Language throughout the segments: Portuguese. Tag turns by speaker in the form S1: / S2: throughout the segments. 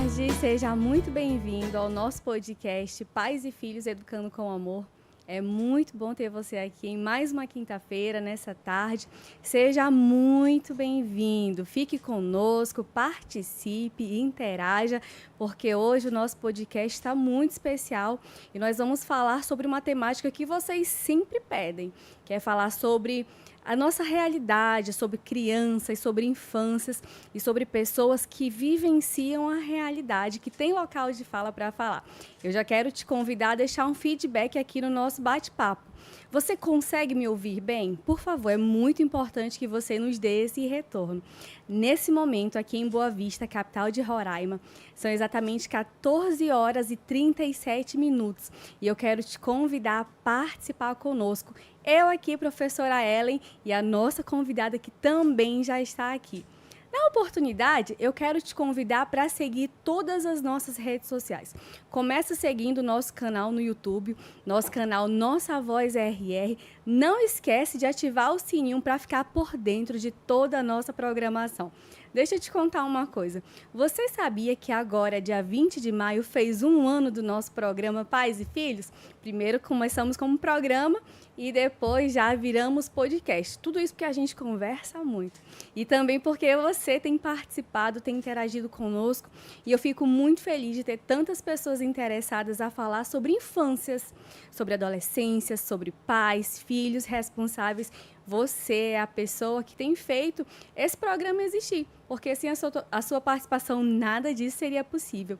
S1: tarde, seja muito bem-vindo ao nosso podcast Pais e Filhos Educando com Amor. É muito bom ter você aqui em mais uma quinta-feira, nessa tarde. Seja muito bem-vindo, fique conosco, participe e interaja, porque hoje o nosso podcast está muito especial e nós vamos falar sobre uma temática que vocês sempre pedem, que é falar sobre a nossa realidade, sobre crianças, sobre infâncias e sobre pessoas que vivenciam a realidade, que tem local de fala para falar. Eu já quero te convidar a deixar um feedback aqui no nosso bate-papo. Você consegue me ouvir bem? Por favor, é muito importante que você nos dê esse retorno. Nesse momento, aqui em Boa Vista, capital de Roraima, são exatamente 14 horas e 37 minutos. E eu quero te convidar a participar conosco. Eu aqui, professora Ellen, e a nossa convidada que também já está aqui. Na oportunidade, eu quero te convidar para seguir todas as nossas redes sociais. Começa seguindo o nosso canal no YouTube, nosso canal Nossa Voz RR. Não esquece de ativar o sininho para ficar por dentro de toda a nossa programação. Deixa eu te contar uma coisa. Você sabia que agora, dia 20 de maio, fez um ano do nosso programa Pais e Filhos? Primeiro começamos como programa e depois já viramos podcast. Tudo isso porque a gente conversa muito. E também porque você tem participado, tem interagido conosco. E eu fico muito feliz de ter tantas pessoas interessadas a falar sobre infâncias, sobre adolescências, sobre pais, filhos responsáveis. Você é a pessoa que tem feito esse programa existir, porque sem a sua participação nada disso seria possível.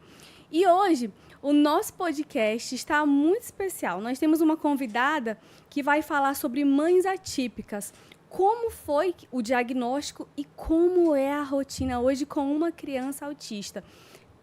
S1: E hoje o nosso podcast está muito especial. Nós temos uma convidada que vai falar sobre mães atípicas. Como foi o diagnóstico e como é a rotina hoje com uma criança autista.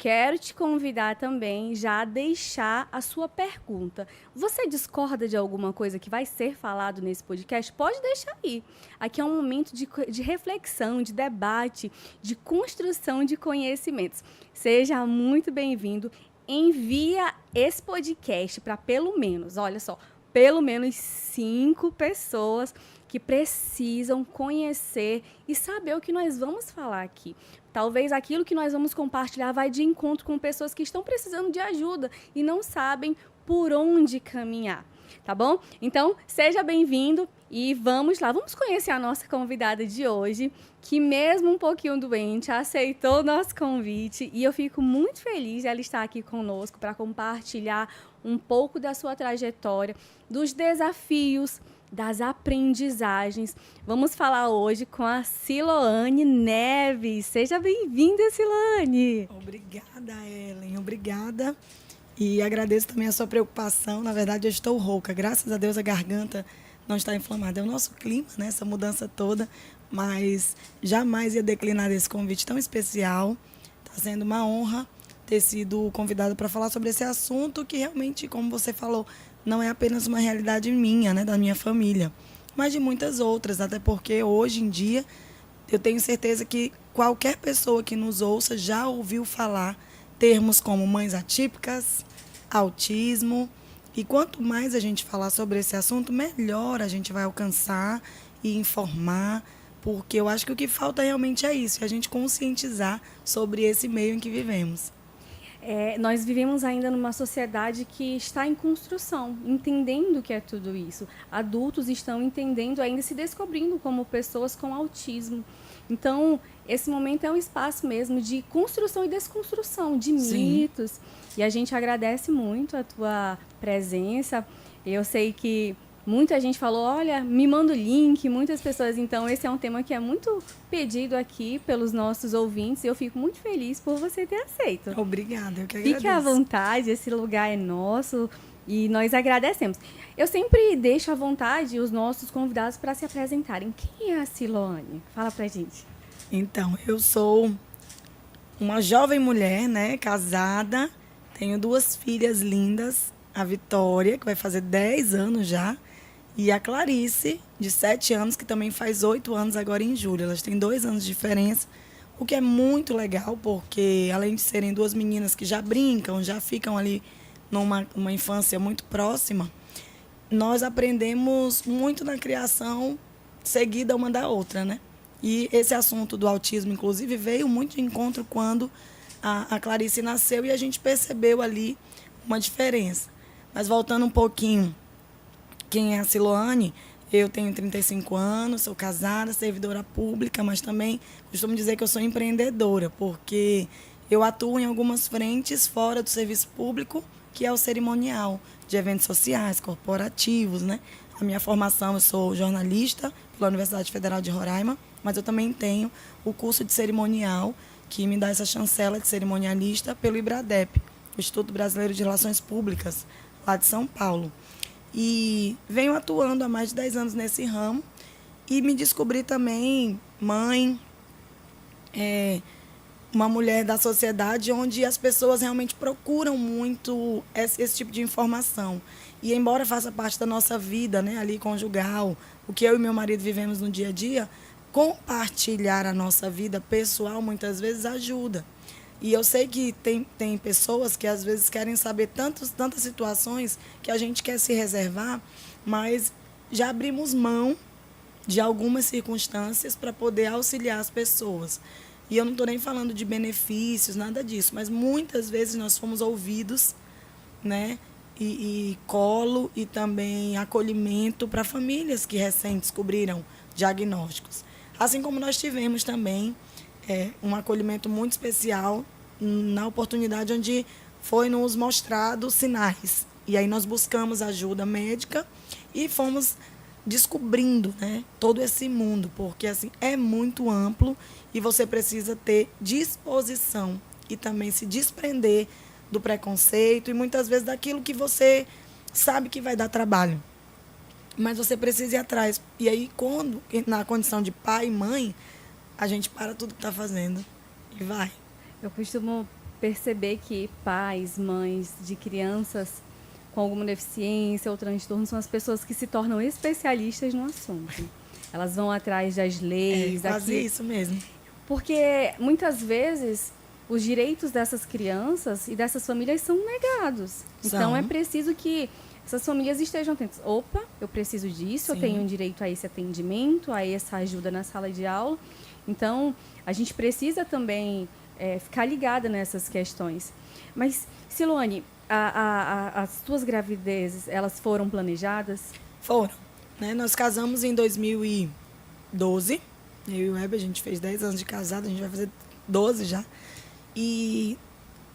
S1: Quero te convidar também já a deixar a sua pergunta. Você discorda de alguma coisa que vai ser falado nesse podcast? Pode deixar aí. Aqui é um momento de reflexão, de debate, de construção de conhecimentos. Seja muito bem-vindo. Envia esse podcast para pelo menos 5 pessoas que precisam conhecer e saber o que nós vamos falar aqui. Talvez aquilo que nós vamos compartilhar vai de encontro com pessoas que estão precisando de ajuda e não sabem por onde caminhar, tá bom? Então, seja bem-vindo e vamos lá. Vamos conhecer a nossa convidada de hoje, que mesmo um pouquinho doente, aceitou o nosso convite e eu fico muito feliz de ela estar aqui conosco para compartilhar um pouco da sua trajetória, dos desafios, das aprendizagens. Vamos falar hoje com a Siloane Neves. Seja bem-vinda, Siloane.
S2: Obrigada, Ellen. Obrigada. E agradeço também a sua preocupação. Na verdade, eu estou rouca. Graças a Deus, a garganta não está inflamada. É o nosso clima, né? Essa mudança toda. Mas jamais ia declinar desse convite tão especial. Está sendo uma honra ter sido convidada para falar sobre esse assunto que realmente, como você falou, não é apenas uma realidade minha, né, da minha família, mas de muitas outras, até porque hoje em dia eu tenho certeza que qualquer pessoa que nos ouça já ouviu falar termos como mães atípicas, autismo, e quanto mais a gente falar sobre esse assunto, melhor a gente vai alcançar e informar, porque eu acho que o que falta realmente é isso, é a gente conscientizar sobre esse meio em que vivemos.
S1: Nós vivemos ainda numa sociedade que está em construção, entendendo o que é tudo isso. Adultos estão entendendo, ainda se descobrindo como pessoas com autismo. Então, esse momento é um espaço mesmo de construção e desconstrução de mitos. Sim. E a gente agradece muito a tua presença. Eu sei que muita gente falou, olha, me manda o link, muitas pessoas. Então, esse é um tema que é muito pedido aqui pelos nossos ouvintes. E eu fico muito feliz por você ter aceito.
S2: Obrigada, eu que agradeço.
S1: Fique à vontade, esse lugar é nosso e nós agradecemos. Eu sempre deixo à vontade os nossos convidados para se apresentarem. Quem é a Siloane? Fala pra gente.
S2: Então, eu sou uma jovem mulher, né, casada, tenho 2 filhas lindas, a Vitória, que vai fazer 10 anos já, e a Clarice, de 7 anos, que também faz 8 anos agora em julho. Elas têm 2 anos de diferença, o que é muito legal, porque além de serem 2 meninas que já brincam, já ficam ali numa infância muito próxima, nós aprendemos muito na criação seguida uma da outra, né? E esse assunto do autismo, inclusive, veio muito de encontro quando a Clarice nasceu e a gente percebeu ali uma diferença. Mas voltando um pouquinho, quem é a Siloane? Eu tenho 35 anos, sou casada, servidora pública, mas também costumo dizer que eu sou empreendedora, porque eu atuo em algumas frentes fora do serviço público, que é o cerimonial de eventos sociais, corporativos, né? A minha formação, eu sou jornalista pela Universidade Federal de Roraima, mas eu também tenho o curso de cerimonial, que me dá essa chancela de cerimonialista pelo IBRADEP, o Instituto Brasileiro de Relações Públicas, lá de São Paulo. E venho atuando há mais de 10 anos nesse ramo e me descobri também mãe, uma mulher da sociedade onde as pessoas realmente procuram muito esse tipo de informação. E embora faça parte da nossa vida, né, ali conjugal, o que eu e meu marido vivemos no dia a dia, compartilhar a nossa vida pessoal muitas vezes ajuda. E eu sei que tem pessoas que às vezes querem saber tantas situações que a gente quer se reservar, mas já abrimos mão de algumas circunstâncias para poder auxiliar as pessoas. E eu não estou nem falando de benefícios, nada disso, mas muitas vezes nós fomos ouvidos, né? E colo e também acolhimento para famílias que recém descobriram diagnósticos. Assim como nós tivemos também um acolhimento muito especial na oportunidade onde foi nos mostrado sinais. E aí nós buscamos ajuda médica e fomos descobrindo, né, todo esse mundo, porque assim é muito amplo e você precisa ter disposição e também se desprender do preconceito e muitas vezes daquilo que você sabe que vai dar trabalho. Mas você precisa ir atrás. E aí, quando na condição de pai e mãe, a gente para tudo que está fazendo e vai.
S1: Eu costumo perceber que pais, mães de crianças com alguma deficiência ou transtorno são as pessoas que se tornam especialistas no assunto. Elas vão atrás das leis.
S2: Quase isso mesmo.
S1: Porque muitas vezes os direitos dessas crianças e dessas famílias são negados. Então é preciso que essas famílias estejam atentas. Opa, eu preciso disso, Sim. Eu tenho direito a esse atendimento, a essa ajuda na sala de aula. Então, a gente precisa também ficar ligada nessas questões. Mas, Siloane, as tuas gravidezes, elas foram planejadas?
S2: Foram. Né? Nós casamos em 2012. Eu e o Weber, a gente fez 10 anos de casado, a gente vai fazer 12 já. E,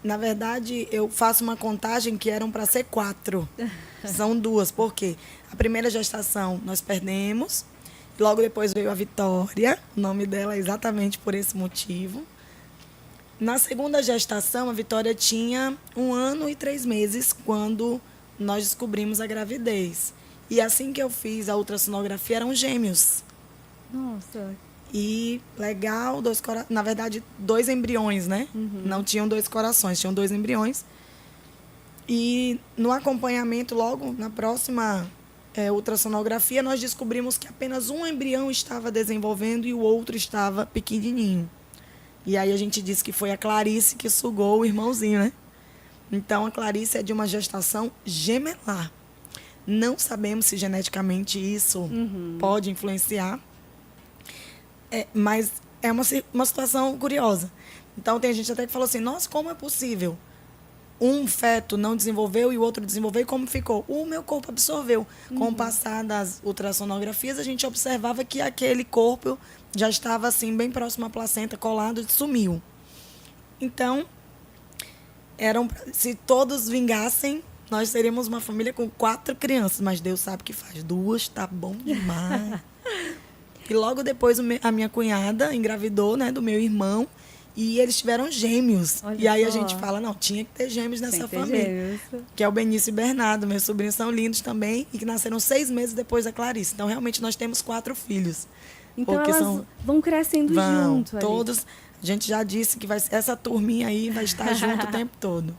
S2: na verdade, eu faço uma contagem que eram para ser 4. São 2. Por quê? A primeira gestação nós perdemos. Logo depois veio a Vitória, o nome dela é exatamente por esse motivo. Na segunda gestação, a Vitória tinha 1 ano e 3 meses quando nós descobrimos a gravidez. E assim que eu fiz a ultrassonografia, eram gêmeos.
S1: Nossa.
S2: E legal, na verdade, 2 embriões, né? Uhum. Não tinham 2 corações, tinham 2 embriões. E no acompanhamento, logo na próxima ultrassonografia, nós descobrimos que apenas um embrião estava desenvolvendo e o outro estava pequenininho. E aí a gente disse que foi a Clarice que sugou o irmãozinho, né? Então, a Clarice é de uma gestação gemelar. Não sabemos se geneticamente isso pode influenciar, mas é uma situação curiosa. Então, tem gente até que falou assim, nossa, como é possível? Um feto não desenvolveu e o outro desenvolveu, e como ficou? O meu corpo absorveu. Com o passar das ultrassonografias, a gente observava que aquele corpo já estava assim, bem próximo à placenta, colado, e sumiu. Então, se todos vingassem, nós seríamos uma família com 4 crianças, mas Deus sabe que faz 2, tá bom demais. E logo depois a minha cunhada engravidou, né, do meu irmão, e eles tiveram gêmeos. Olha, e aí a gente fala, não, tinha que ter gêmeos nessa família. Gêmeos. Que é o Benício e Bernardo, meus sobrinhos são lindos também, e que nasceram 6 meses depois da Clarice. Então, realmente, nós temos 4 filhos.
S1: Então, elas vão crescendo junto.
S2: Todos, a gente já disse que essa turminha aí vai estar junto o tempo todo.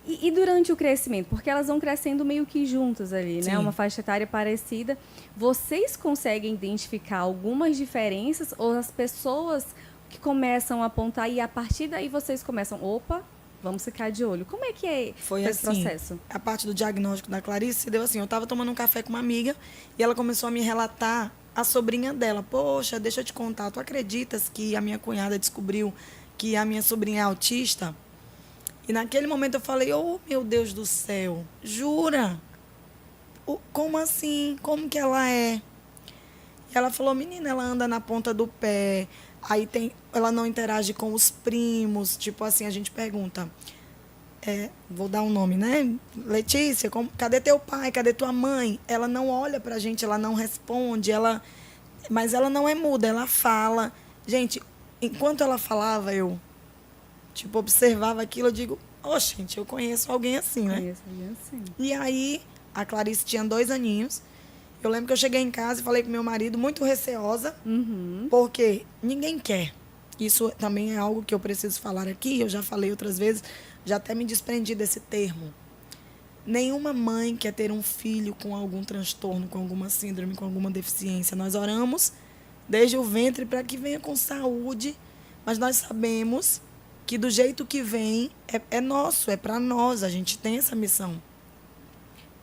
S1: E durante o crescimento, porque elas vão crescendo meio que juntas ali,
S2: Sim.
S1: né? Uma faixa etária parecida. Vocês conseguem identificar algumas diferenças ou as pessoas que começam a apontar e a partir daí vocês começam, opa, vamos ficar de olho. Como é que foi esse processo?
S2: A parte do diagnóstico da Clarice se deu assim, eu estava tomando um café com uma amiga e ela começou a me relatar a sobrinha dela. Poxa, deixa eu te contar, tu acreditas que a minha cunhada descobriu que a minha sobrinha é autista. E naquele momento eu falei, oh, meu Deus do céu, jura? Como assim? Como que ela é? E ela falou, menina, ela anda na ponta do pé, aí ela não interage com os primos. Tipo assim, a gente pergunta, vou dar um nome, né? Letícia, cadê teu pai? Cadê tua mãe? Ela não olha pra gente, ela não responde, mas ela não é muda, ela fala. Gente, enquanto ela falava, eu, tipo, observava aquilo, eu digo, gente, eu conheço alguém assim, né?
S1: Conheço alguém assim.
S2: E aí, a Clarice tinha 2 aninhos. Eu lembro que eu cheguei em casa e falei com meu marido, muito receosa, porque ninguém quer. Isso também é algo que eu preciso falar aqui, eu já falei outras vezes, já até me desprendi desse termo. Nenhuma mãe quer ter um filho com algum transtorno, com alguma síndrome, com alguma deficiência. Nós oramos desde o ventre para que venha com saúde, mas nós sabemos que do jeito que vem é nosso, é para nós, a gente tem essa missão.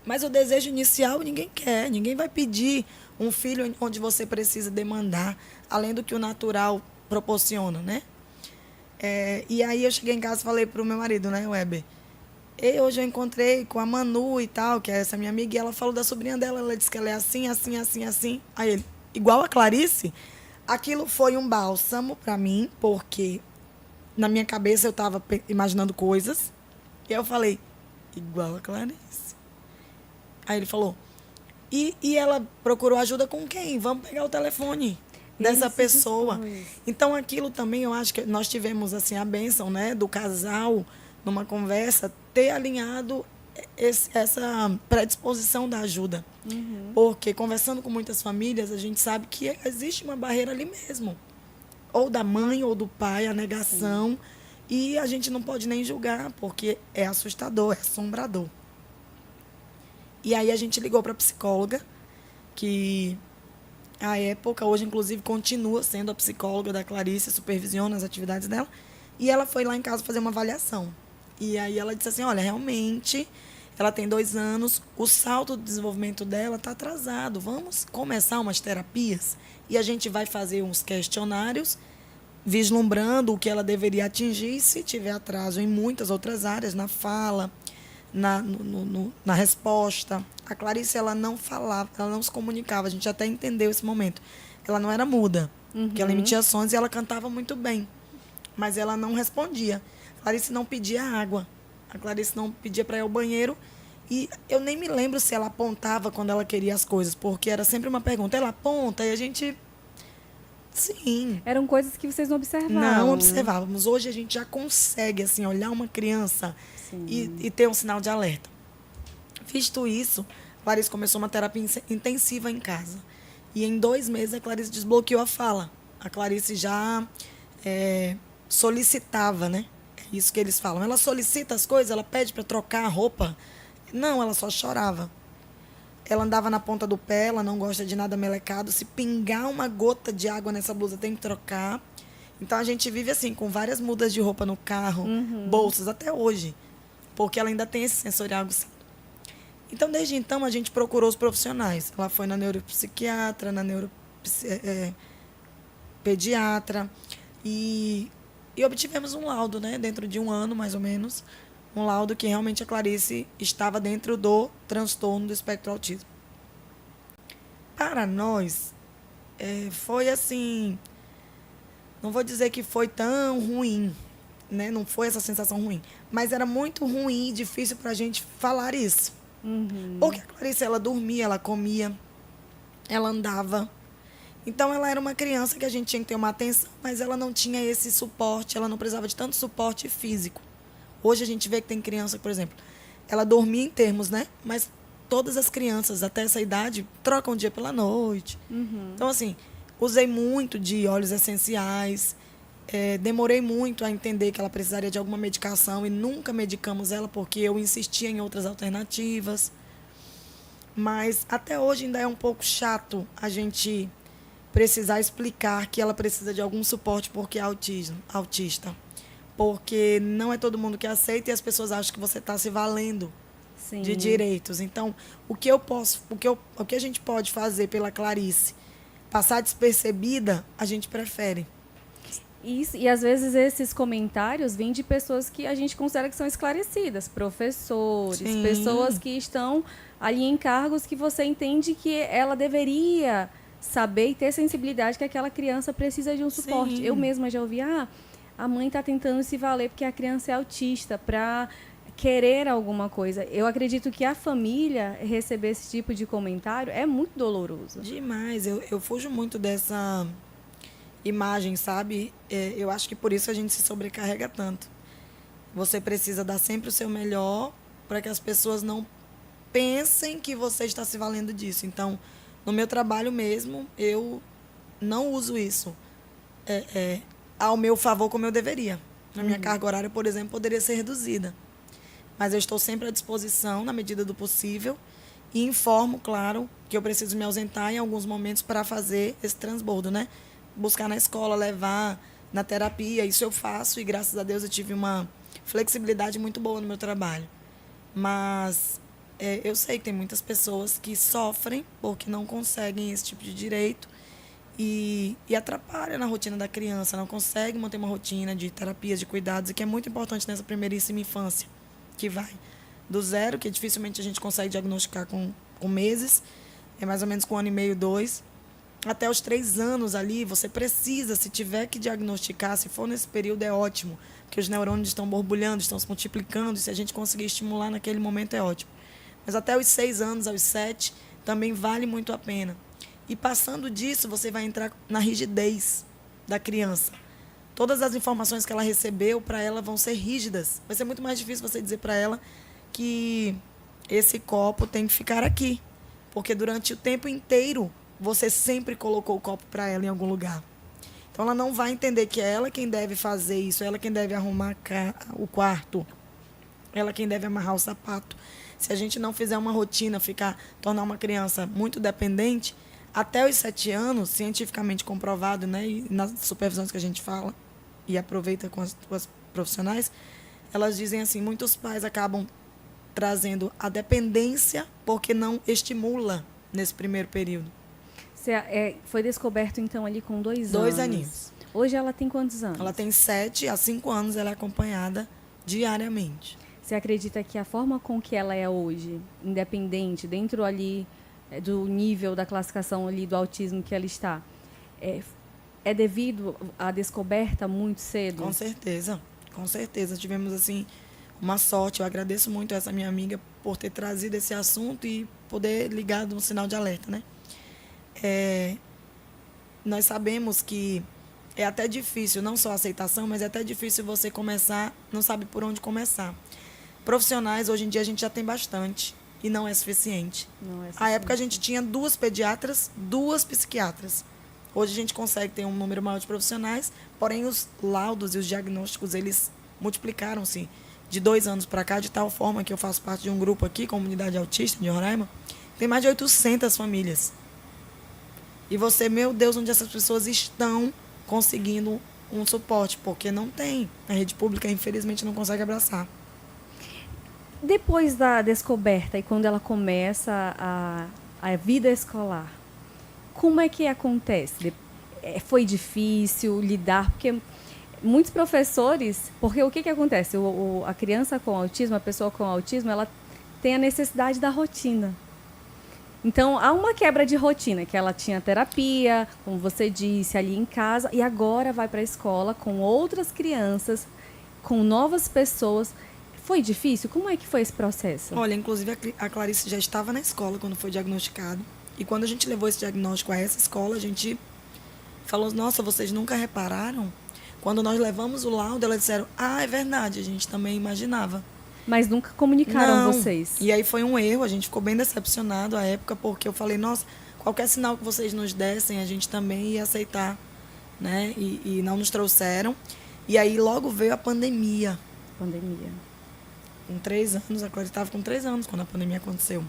S2: Mas o desejo inicial ninguém quer, ninguém vai pedir um filho onde você precisa demandar, além do que o natural proporciona, né? E aí eu cheguei em casa e falei pro meu marido, né, Weber? Hoje eu encontrei com a Manu e tal, que é essa minha amiga, e ela falou da sobrinha dela, ela disse que ela é assim, assim, assim, assim. Aí ele, igual a Clarice, aquilo foi um bálsamo para mim, porque na minha cabeça eu estava imaginando coisas, e eu falei, igual a Clarice. Aí ele falou, e ela procurou ajuda com quem? Vamos pegar o telefone dessa pessoa. Então aquilo também, eu acho que nós tivemos assim a bênção, né, do casal, numa conversa, ter alinhado essa predisposição da ajuda. Porque conversando com muitas famílias, a gente sabe que existe uma barreira ali mesmo. Ou da mãe ou do pai, a negação. E a gente não pode nem julgar, porque é assustador, é assombrador. E aí a gente ligou para a psicóloga, que à época, hoje inclusive continua sendo a psicóloga da Clarice, supervisiona as atividades dela. E ela foi lá em casa fazer uma avaliação. E aí ela disse assim, olha, realmente, ela tem 2 anos, o salto do desenvolvimento dela está atrasado. Vamos começar umas terapias e a gente vai fazer uns questionários vislumbrando o que ela deveria atingir se tiver atraso em muitas outras áreas, na fala, na resposta. A Clarice, ela não falava, ela não se comunicava, a gente até entendeu esse momento. Ela não era muda, porque ela emitia sons e ela cantava muito bem, mas ela não respondia. A Clarice não pedia água, a Clarice não pedia para ir ao banheiro, e eu nem me lembro se ela apontava quando ela queria as coisas, porque era sempre uma pergunta, ela aponta, e a gente... Sim.
S1: Eram coisas que vocês não observavam.
S2: Não observávamos. Hoje a gente já consegue, assim, olhar uma criança e ter um sinal de alerta. Visto isso, a Clarice começou uma terapia intensiva em casa. E em 2 meses a Clarice desbloqueou a fala. A Clarice já solicitava, né? É isso que eles falam. Ela solicita as coisas, ela pede para trocar a roupa. Não, ela só chorava. Ela andava na ponta do pé, ela não gosta de nada melecado. Se pingar uma gota de água nessa blusa, tem que trocar. Então, a gente vive assim, com várias mudas de roupa no carro, bolsas, até hoje. Porque ela ainda tem esse sensorial aguçado. Então, desde então, a gente procurou os profissionais. Ela foi na neuropsiquiatra, na neuropediatra. E obtivemos um laudo, né? Dentro de 1 ano, mais ou menos. Um laudo que realmente a Clarice estava dentro do transtorno do espectro autismo. Para nós, foi assim... Não vou dizer que foi tão ruim, né? Não foi essa sensação ruim. Mas era muito ruim e difícil para a gente falar isso. Porque a Clarice, ela dormia, ela comia, ela andava. Então, ela era uma criança que a gente tinha que ter uma atenção, mas ela não tinha esse suporte, ela não precisava de tanto suporte físico. Hoje a gente vê que tem criança, por exemplo, ela dormia em termos, né? Mas todas as crianças até essa idade trocam o dia pela noite. Então, assim, usei muito de óleos essenciais, demorei muito a entender que ela precisaria de alguma medicação e nunca medicamos ela porque eu insistia em outras alternativas. Mas até hoje ainda é um pouco chato a gente precisar explicar que ela precisa de algum suporte porque é autista. Porque não é todo mundo que aceita e as pessoas acham que você está se valendo de direitos. Então, o que a gente pode fazer pela Clarice, passar despercebida, a gente prefere.
S1: Isso, e às vezes esses comentários vêm de pessoas que a gente considera que são esclarecidas, professores,
S2: Sim.
S1: pessoas que estão ali em cargos que você entende que ela deveria saber e ter sensibilidade que aquela criança precisa de um suporte.
S2: Sim.
S1: Eu mesma já ouvi, a mãe está tentando se valer porque a criança é autista para querer alguma coisa. Eu acredito que a família receber esse tipo de comentário é muito doloroso.
S2: Demais. Eu fujo muito dessa imagem, sabe? Eu acho que por isso a gente se sobrecarrega tanto. Você precisa dar sempre o seu melhor para que as pessoas não pensem que você está se valendo disso. Então, no meu trabalho mesmo, eu não uso isso ao meu favor como eu deveria. A minha carga horária, por exemplo, poderia ser reduzida. Mas eu estou sempre à disposição, na medida do possível, e informo, claro, que eu preciso me ausentar em alguns momentos para fazer esse transbordo, né? Buscar na escola, levar na terapia, isso eu faço e graças a Deus eu tive uma flexibilidade muito boa no meu trabalho. Mas eu sei que tem muitas pessoas que sofrem porque não conseguem esse tipo de direito e atrapalha na rotina da criança, não consegue manter uma rotina de terapias, de cuidados, e que é muito importante nessa primeiríssima infância, que vai do zero, que dificilmente a gente consegue diagnosticar com meses, é mais ou menos com 1 ano e meio, 2, até os 3 anos ali, você precisa, se tiver que diagnosticar, se for nesse período é ótimo, porque os neurônios estão borbulhando, estão se multiplicando, e se a gente conseguir estimular naquele momento é ótimo. Mas até os 6 anos, aos 7, também vale muito a pena. E passando disso, você vai entrar na rigidez da criança. Todas as informações que ela recebeu, para ela, vão ser rígidas. Vai ser muito mais difícil você dizer para ela que esse copo tem que ficar aqui. Porque durante o tempo inteiro, você sempre colocou o copo para ela em algum lugar. Então, ela não vai entender que é ela quem deve fazer isso, ela quem deve arrumar o quarto, ela quem deve amarrar o sapato. Se a gente não fizer uma rotina, tornar uma criança muito dependente, até os 7 anos, cientificamente comprovado, né, e nas supervisões que a gente fala, e aproveita com as profissionais, elas dizem assim, muitos pais acabam trazendo a dependência porque não estimula nesse primeiro período.
S1: Foi descoberto, então, ali com 2 anos.
S2: 2 aninhos.
S1: Hoje ela tem quantos anos?
S2: Ela tem 7 a 5 anos, ela é acompanhada diariamente.
S1: Você acredita que a forma com que ela é hoje, independente, dentro ali do nível da classificação ali do autismo que ela está, é devido à descoberta muito cedo?
S2: Com certeza, com certeza. Tivemos, assim, uma sorte. Eu agradeço muito a essa minha amiga por ter trazido esse assunto e poder ligar um sinal de alerta, né? Nós sabemos que é até difícil, não só a aceitação, mas é até difícil você começar, não sabe por onde começar. Profissionais, hoje em dia, a gente já tem bastante e não é suficiente. À época, a gente tinha 2 pediatras, 2 psiquiatras. Hoje, a gente consegue ter um número maior de profissionais, porém, os laudos e os diagnósticos, eles multiplicaram-se de 2 anos para cá, de tal forma que eu faço parte de um grupo aqui, Comunidade Autista de Roraima, tem mais de 800 famílias. E você, meu Deus, onde essas pessoas estão conseguindo um suporte? Porque não tem. A rede pública, infelizmente, não consegue abraçar.
S1: Depois da descoberta e quando ela começa a vida escolar, como é que acontece? Foi difícil lidar? Porque muitos professores... Porque o que acontece? A criança com autismo, a pessoa com autismo, ela tem a necessidade da rotina. Então, há uma quebra de rotina, que ela tinha terapia, como você disse, ali em casa, e agora vai para a escola com outras crianças, com novas pessoas. Foi difícil? Como é que foi esse processo?
S2: Olha, inclusive a Clarice já estava na escola quando foi diagnosticado. E quando a gente levou esse diagnóstico a essa escola, a gente falou, nossa, vocês nunca repararam? Quando nós levamos o laudo, elas disseram, é verdade, a gente também imaginava.
S1: Mas nunca comunicaram vocês?
S2: E aí foi um erro, a gente ficou bem decepcionado à época, porque eu falei, nossa, qualquer sinal que vocês nos dessem, a gente também ia aceitar, né? E não nos trouxeram. E aí logo veio a pandemia. Com 3 anos, a Clara estava com 3 anos quando a pandemia aconteceu.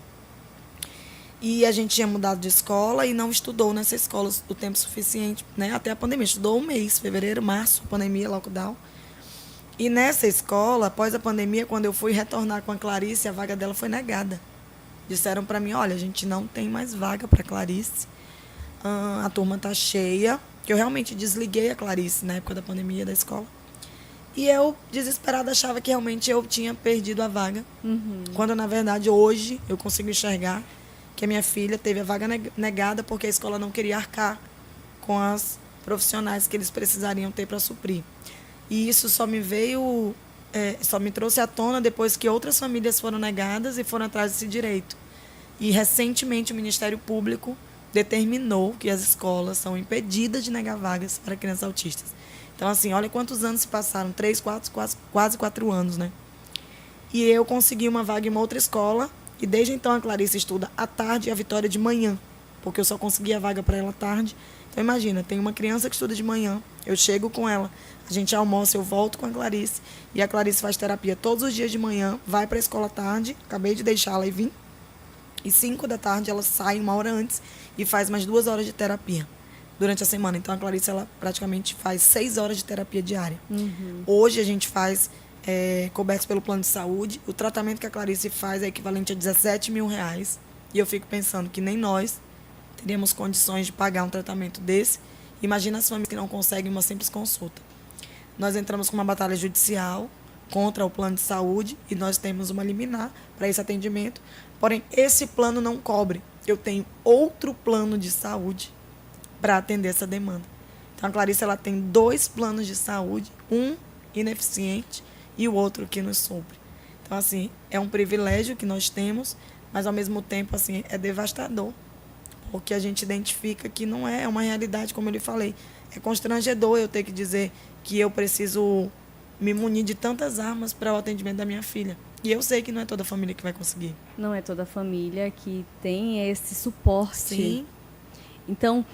S2: E a gente tinha mudado de escola e não estudou nessa escola o tempo suficiente, né? Até a pandemia. Estudou um mês, fevereiro, março, pandemia, lockdown. E nessa escola, após a pandemia, quando eu fui retornar com a Clarice, a vaga dela foi negada. Disseram para mim, olha, a gente não tem mais vaga para Clarice. A turma está cheia que eu realmente desliguei a Clarice na época da pandemia da escola. E eu, desesperada, achava que realmente eu tinha perdido a vaga. Quando, na verdade, hoje eu consigo enxergar que a minha filha teve a vaga negada porque a escola não queria arcar com as profissionais que eles precisariam ter para suprir. E isso só me trouxe à tona depois que outras famílias foram negadas e foram atrás desse direito. E, recentemente, o Ministério Público determinou que as escolas são impedidas de negar vagas para crianças autistas. Então, assim, olha quantos anos se passaram, 3, 4, quase 4 anos, né? E eu consegui uma vaga em uma outra escola, e desde então a Clarice estuda à tarde e a Vitória de manhã, porque eu só consegui a vaga para ela à tarde. Então, imagina, tem uma criança que estuda de manhã, eu chego com ela, a gente almoça, eu volto com a Clarice, e a Clarice faz terapia todos os dias de manhã, vai para a escola à tarde, acabei de deixá-la e vim, e 5 da tarde ela sai 1 hora antes e faz mais 2 horas de terapia durante a semana. Então, a Clarice, ela praticamente faz 6 horas de terapia diária. Hoje, a gente faz, cobertos pelo plano de saúde. O tratamento que a Clarice faz é equivalente a R$17 mil. E eu fico pensando que nem nós teríamos condições de pagar um tratamento desse. Imagina as famílias que não conseguem uma simples consulta. Nós entramos com uma batalha judicial contra o plano de saúde e nós temos uma liminar para esse atendimento. Porém, esse plano não cobre. Eu tenho outro plano de saúde para atender essa demanda. Então, a Clarice, ela tem 2 planos de saúde, um ineficiente e o outro que nos supre. Então, assim, é um privilégio que nós temos, mas, ao mesmo tempo, assim, é devastador, porque a gente identifica que não é uma realidade, como eu lhe falei. É constrangedor eu ter que dizer que eu preciso me munir de tantas armas para o atendimento da minha filha. E eu sei que não é toda a família que vai conseguir.
S1: Não é toda a família que tem esse suporte.
S2: Sim.
S1: Então,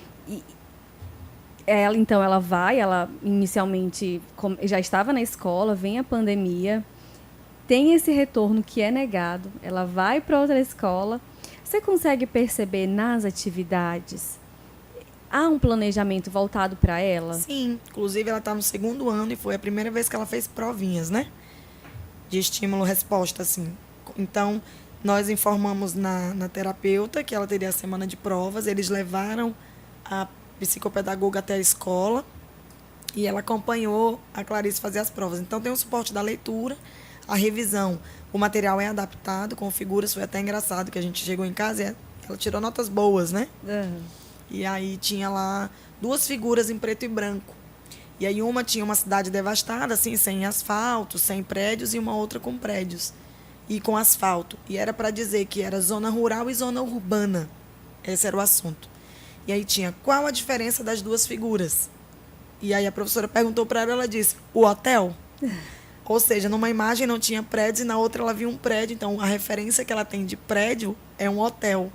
S1: ela inicialmente já estava na escola, vem a pandemia, tem esse retorno que é negado, ela vai para outra escola. Você consegue perceber nas atividades? Há um planejamento voltado para ela?
S2: Sim, inclusive ela está no 2º ano e foi a primeira vez que ela fez provinhas, né? De estímulo-resposta, assim. Então, nós informamos na terapeuta que ela teria a semana de provas, eles levaram a psicopedagoga até a escola e ela acompanhou a Clarice fazer as provas. Então, tem o suporte da leitura, a revisão. O material é adaptado com figuras, foi até engraçado que a gente chegou em casa e ela tirou notas boas, né? E aí tinha lá 2 figuras em preto e branco. E aí uma tinha uma cidade devastada, assim, sem asfalto, sem prédios, e uma outra com prédios e com asfalto. E era para dizer que era zona rural e zona urbana. Esse era o assunto. E aí tinha qual a diferença das 2 figuras. E aí a professora perguntou para ela, ela disse, o hotel? Ou seja, numa imagem não tinha prédios e na outra ela viu um prédio. Então, a referência que ela tem de prédio é um hotel.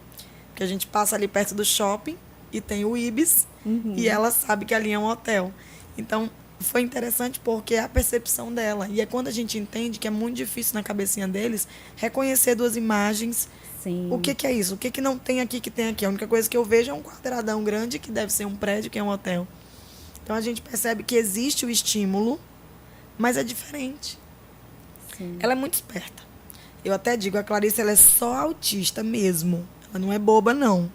S2: Que a gente passa ali perto do shopping e tem o Ibis, e ela sabe que ali é um hotel. Então, foi interessante porque é a percepção dela. E é quando a gente entende que é muito difícil na cabecinha deles reconhecer 2 imagens.
S1: Sim.
S2: O que é isso? O que não tem aqui que tem aqui? A única coisa que eu vejo é um quadradão grande que deve ser um prédio, que é um hotel. Então, a gente percebe que existe o estímulo, mas é diferente.
S1: Sim.
S2: Ela é muito esperta. Eu até digo, a Clarice, ela é só autista mesmo. Ela não é boba, não.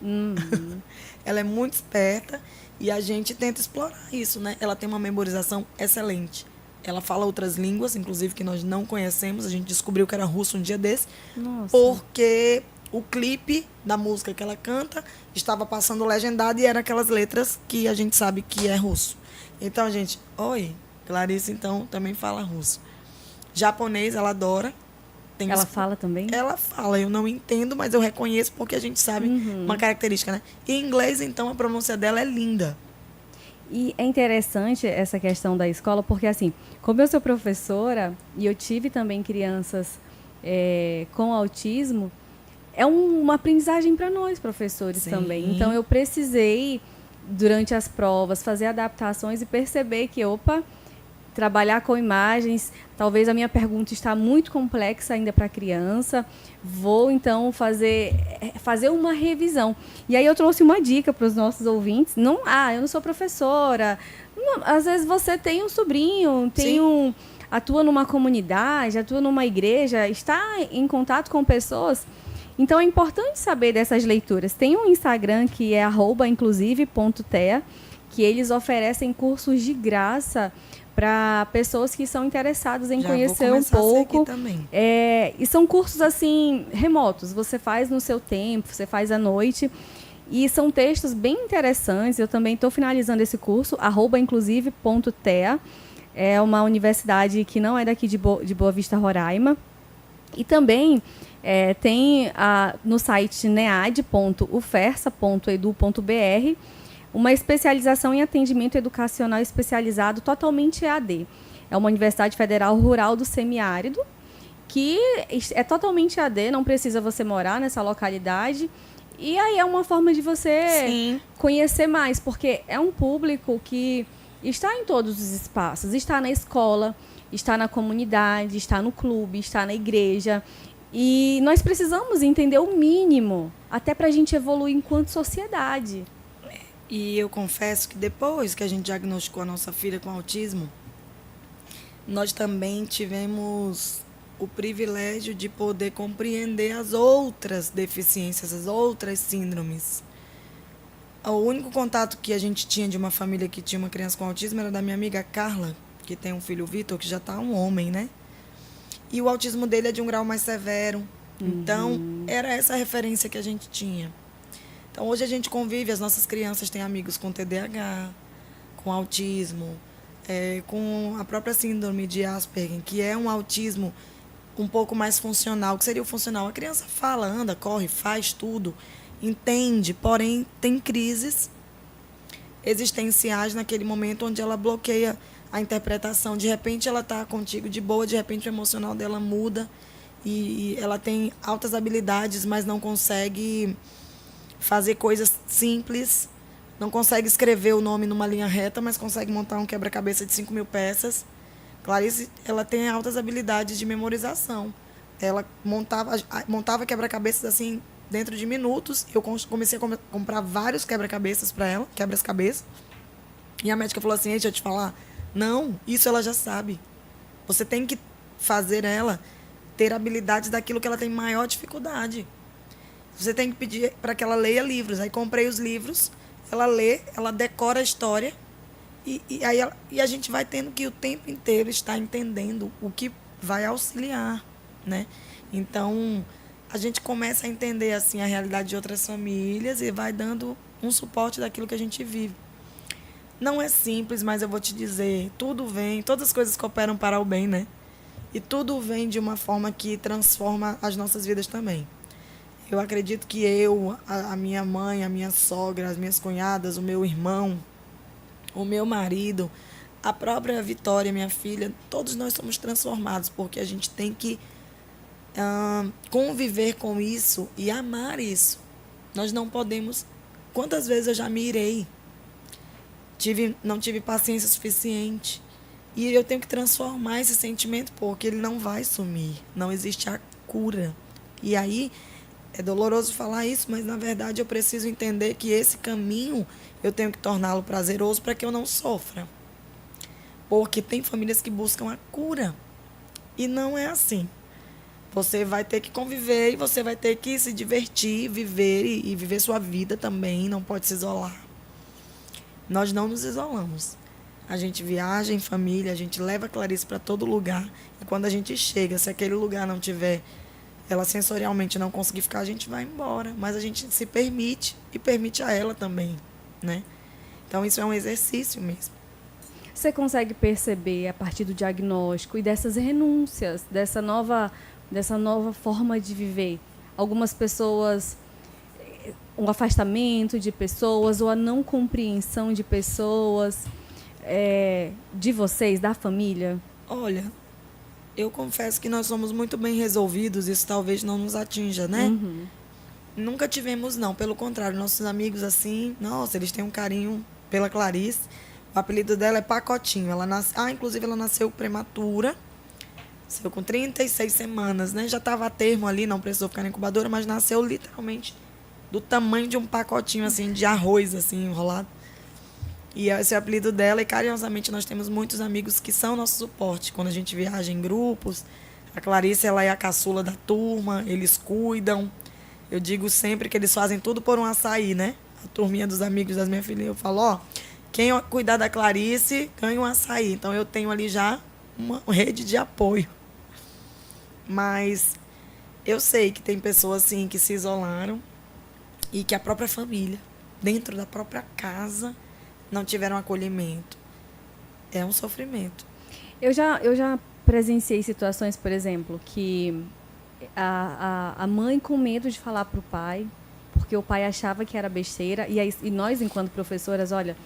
S2: Ela é muito esperta e a gente tenta explorar isso, né? Ela tem uma memorização excelente. Ela fala outras línguas, inclusive, que nós não conhecemos. A gente descobriu que era russo um dia desse.
S1: Nossa.
S2: Porque o clipe da música que ela canta estava passando legendado e eram aquelas letras que a gente sabe que é russo. Então, a gente... Oi, Clarice, então, também fala russo. Japonês, ela adora.
S1: Ela fala também?
S2: Ela fala, eu não entendo, mas eu reconheço porque a gente sabe uma característica, né? E em inglês, então, a pronúncia dela é linda.
S1: E é interessante essa questão da escola, porque, assim, como eu sou professora e eu tive também crianças com autismo, é uma aprendizagem para nós, professores, também. Então, eu precisei, durante as provas, fazer adaptações e perceber que, trabalhar com imagens, talvez a minha pergunta está muito complexa ainda para a criança, vou então fazer uma revisão. E aí eu trouxe uma dica para os nossos ouvintes, eu não sou professora, não, às vezes você tem um sobrinho, atua numa comunidade, atua numa igreja, está em contato com pessoas, então é importante saber dessas leituras. Tem um Instagram que é @inclusive.tea, que eles oferecem cursos de graça para pessoas que são interessadas em conhecer um pouco. E são cursos assim remotos, você faz no seu tempo, você faz à noite. E são textos bem interessantes. Eu também estou finalizando esse curso, @inclusive.tea. É uma universidade que não é daqui de Boa Vista, Roraima. E também tem no site nead.ufersa.edu.br uma especialização em atendimento educacional especializado totalmente EAD. É uma universidade federal rural do semiárido, que é totalmente EAD, não precisa você morar nessa localidade. E aí é uma forma de você conhecer mais, porque é um público que está em todos os espaços, está na escola, está na comunidade, está no clube, está na igreja. E nós precisamos entender o mínimo, até para a gente evoluir enquanto sociedade.
S2: E eu confesso que depois que a gente diagnosticou a nossa filha com autismo, nós também tivemos o privilégio de poder compreender as outras deficiências, as outras síndromes. O único contato que a gente tinha de uma família que tinha uma criança com autismo era da minha amiga Carla, que tem um filho, Vitor, que já está um homem, né? E o autismo dele é de um grau mais severo. Então, era essa a referência que a gente tinha. Então, hoje a gente convive, as nossas crianças têm amigos com TDAH, com autismo, com a própria síndrome de Asperger, que é um autismo um pouco mais funcional. O que seria o funcional? A criança fala, anda, corre, faz tudo, entende, porém tem crises existenciais naquele momento onde ela bloqueia a interpretação. De repente ela está contigo de boa, de repente o emocional dela muda e ela tem altas habilidades, mas não consegue fazer coisas simples, não consegue escrever o nome numa linha reta, mas consegue montar um quebra-cabeça de 5.000 peças. Clarice, ela tem altas habilidades de memorização. Ela montava quebra-cabeças assim dentro de minutos. Eu comecei a comprar vários quebra-cabeças para ela, quebra-cabeças. E a médica falou assim: deixa eu te falar, não, isso ela já sabe. Você tem que fazer ela ter habilidades daquilo que ela tem maior dificuldade. Você tem que pedir para que ela leia livros. Aí comprei os livros, ela lê, ela decora a história. E a gente vai tendo que o tempo inteiro estar entendendo o que vai auxiliar, né? Então, a gente começa a entender assim a realidade de outras famílias e vai dando um suporte daquilo que a gente vive. Não é simples, mas eu vou te dizer, todas as coisas cooperam para o bem, né? E tudo vem de uma forma que transforma as nossas vidas também. Eu acredito que a minha mãe, a minha sogra, as minhas cunhadas, o meu irmão, o meu marido, a própria Vitória, minha filha, todos nós somos transformados, porque a gente tem que conviver com isso e amar isso. Nós não podemos... Quantas vezes eu já me irei? Não tive paciência suficiente. E eu tenho que transformar esse sentimento, porque ele não vai sumir. Não existe a cura. E aí, é doloroso falar isso, mas na verdade eu preciso entender que esse caminho eu tenho que torná-lo prazeroso para que eu não sofra. Porque tem famílias que buscam a cura. E não é assim. Você vai ter que conviver e você vai ter que se divertir, viver e viver sua vida também. Não pode se isolar. Nós não nos isolamos. A gente viaja em família, a gente leva a Clarice para todo lugar. E quando a gente chega, se aquele lugar não tiver, ela sensorialmente não conseguir ficar, a gente vai embora. Mas a gente se permite e permite a ela também, né? Então isso é um exercício mesmo.
S1: Você consegue perceber a partir do diagnóstico e dessas renúncias, dessa nova forma de viver? Algumas pessoas, um afastamento de pessoas ou a não compreensão de pessoas, de vocês, da família?
S2: Olha, eu confesso que nós somos muito bem resolvidos, isso talvez não nos atinja, né?
S1: Uhum.
S2: Nunca tivemos, não. Pelo contrário, nossos amigos, assim, nossa, eles têm um carinho pela Clarice. O apelido dela é Pacotinho. Inclusive, ela nasceu prematura. Nasceu com 36 semanas, né? Já estava a termo ali, não precisou ficar na incubadora, mas nasceu literalmente do tamanho de um pacotinho, assim, de arroz, assim, enrolado. E esse é o apelido dela. E, carinhosamente, nós temos muitos amigos que são nosso suporte. Quando a gente viaja em grupos, a Clarice, ela é a caçula da turma, eles cuidam. Eu digo sempre que eles fazem tudo por um açaí, né? A turminha dos amigos das minhas filhas, eu falo, Quem cuidar da Clarice ganha um açaí. Então eu tenho ali já uma rede de apoio. Mas eu sei que tem pessoas assim que se isolaram e que a própria família, dentro da própria casa, não tiveram acolhimento. É um sofrimento.
S1: Eu já presenciei situações, por exemplo, que a mãe com medo de falar para o pai, porque o pai achava que era besteira, e nós, enquanto professoras, olha,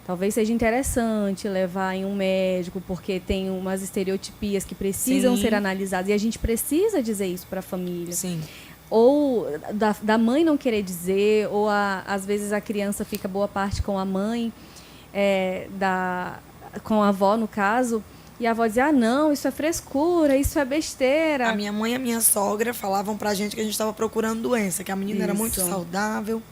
S1: talvez seja interessante levar em um médico, porque tem umas estereotipias que precisam ser analisadas, e a gente precisa dizer isso para a família.
S2: Sim.
S1: Ou da mãe não querer dizer, ou às vezes a criança fica boa parte com a mãe, com a avó, no caso, e a avó dizia, não, isso é frescura, isso é besteira.
S2: A minha mãe e a minha sogra falavam pra gente que a gente estava procurando doença, que a menina era muito saudável.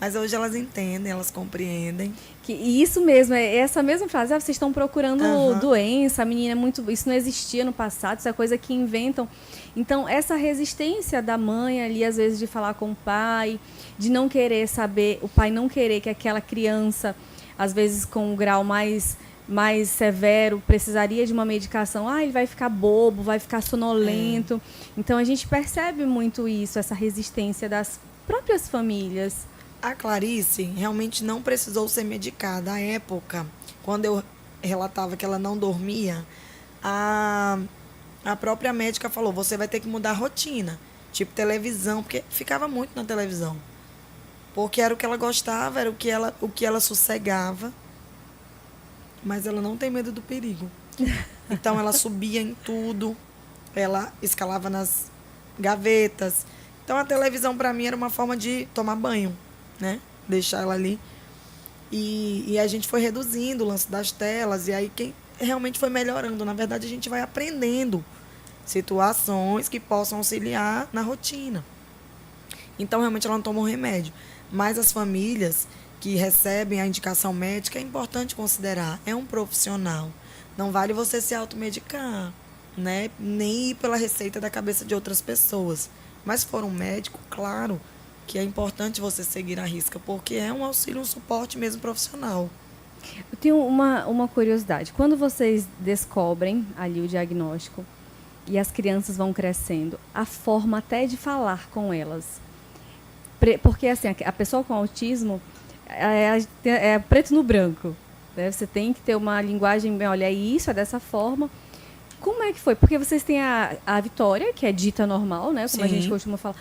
S2: Mas hoje elas entendem, elas compreendem.
S1: E isso mesmo, é essa mesma frase, vocês estão procurando doença, a menina é muito... Isso não existia no passado, isso é coisa que inventam. Então, essa resistência da mãe ali, às vezes, de falar com o pai, de não querer saber, o pai não querer que aquela criança, às vezes com um grau mais severo, precisaria de uma medicação, ele vai ficar bobo, vai ficar sonolento. Então, a gente percebe muito isso, essa resistência das próprias famílias.
S2: A Clarice realmente não precisou ser medicada. À época, quando eu relatava que ela não dormia, a própria médica falou, você vai ter que mudar a rotina, tipo televisão, porque ficava muito na televisão. Porque era o que ela gostava, era o que ela sossegava. Mas ela não tem medo do perigo. Então, ela subia em tudo, ela escalava nas gavetas. Então, a televisão, para mim, era uma forma de tomar banho, né? Deixar ela ali. E a gente foi reduzindo o lance das telas, e aí quem realmente foi melhorando. Na verdade, a gente vai aprendendo situações que possam auxiliar na rotina. Então, realmente, ela não tomou remédio. Mas as famílias que recebem a indicação médica, é importante considerar. É um profissional. Não vale você se automedicar, né? Nem ir pela receita da cabeça de outras pessoas. Mas se for um médico, claro que é importante você seguir a risca, porque é um auxílio, um suporte mesmo profissional.
S1: Eu tenho uma curiosidade. Quando vocês descobrem ali o diagnóstico e as crianças vão crescendo, a forma até de falar com elas. Porque assim, a pessoa com autismo é preto no branco. Né? Você tem que ter uma linguagem, olha, é isso, é dessa forma. Como é que foi? Porque vocês têm a Vitória, que é dita normal, né? Como a gente costuma falar.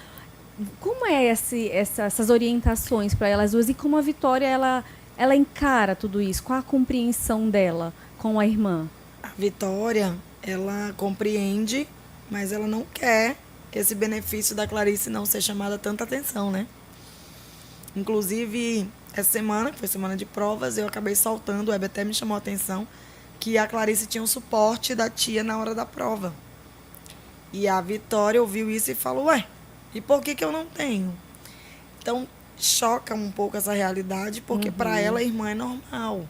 S1: Como é essas orientações para elas duas? E como a Vitória, ela encara tudo isso? Qual a compreensão dela com a irmã?
S2: A Vitória, ela compreende, mas ela não quer esse benefício da Clarice não ser chamada tanta atenção, né? Inclusive, essa semana, que foi semana de provas, eu acabei soltando, o Web até me chamou a atenção, que a Clarice tinha um suporte da tia na hora da prova. E a Vitória ouviu isso e falou, e por que eu não tenho? Então, choca um pouco essa realidade, porque para ela a irmã é normal.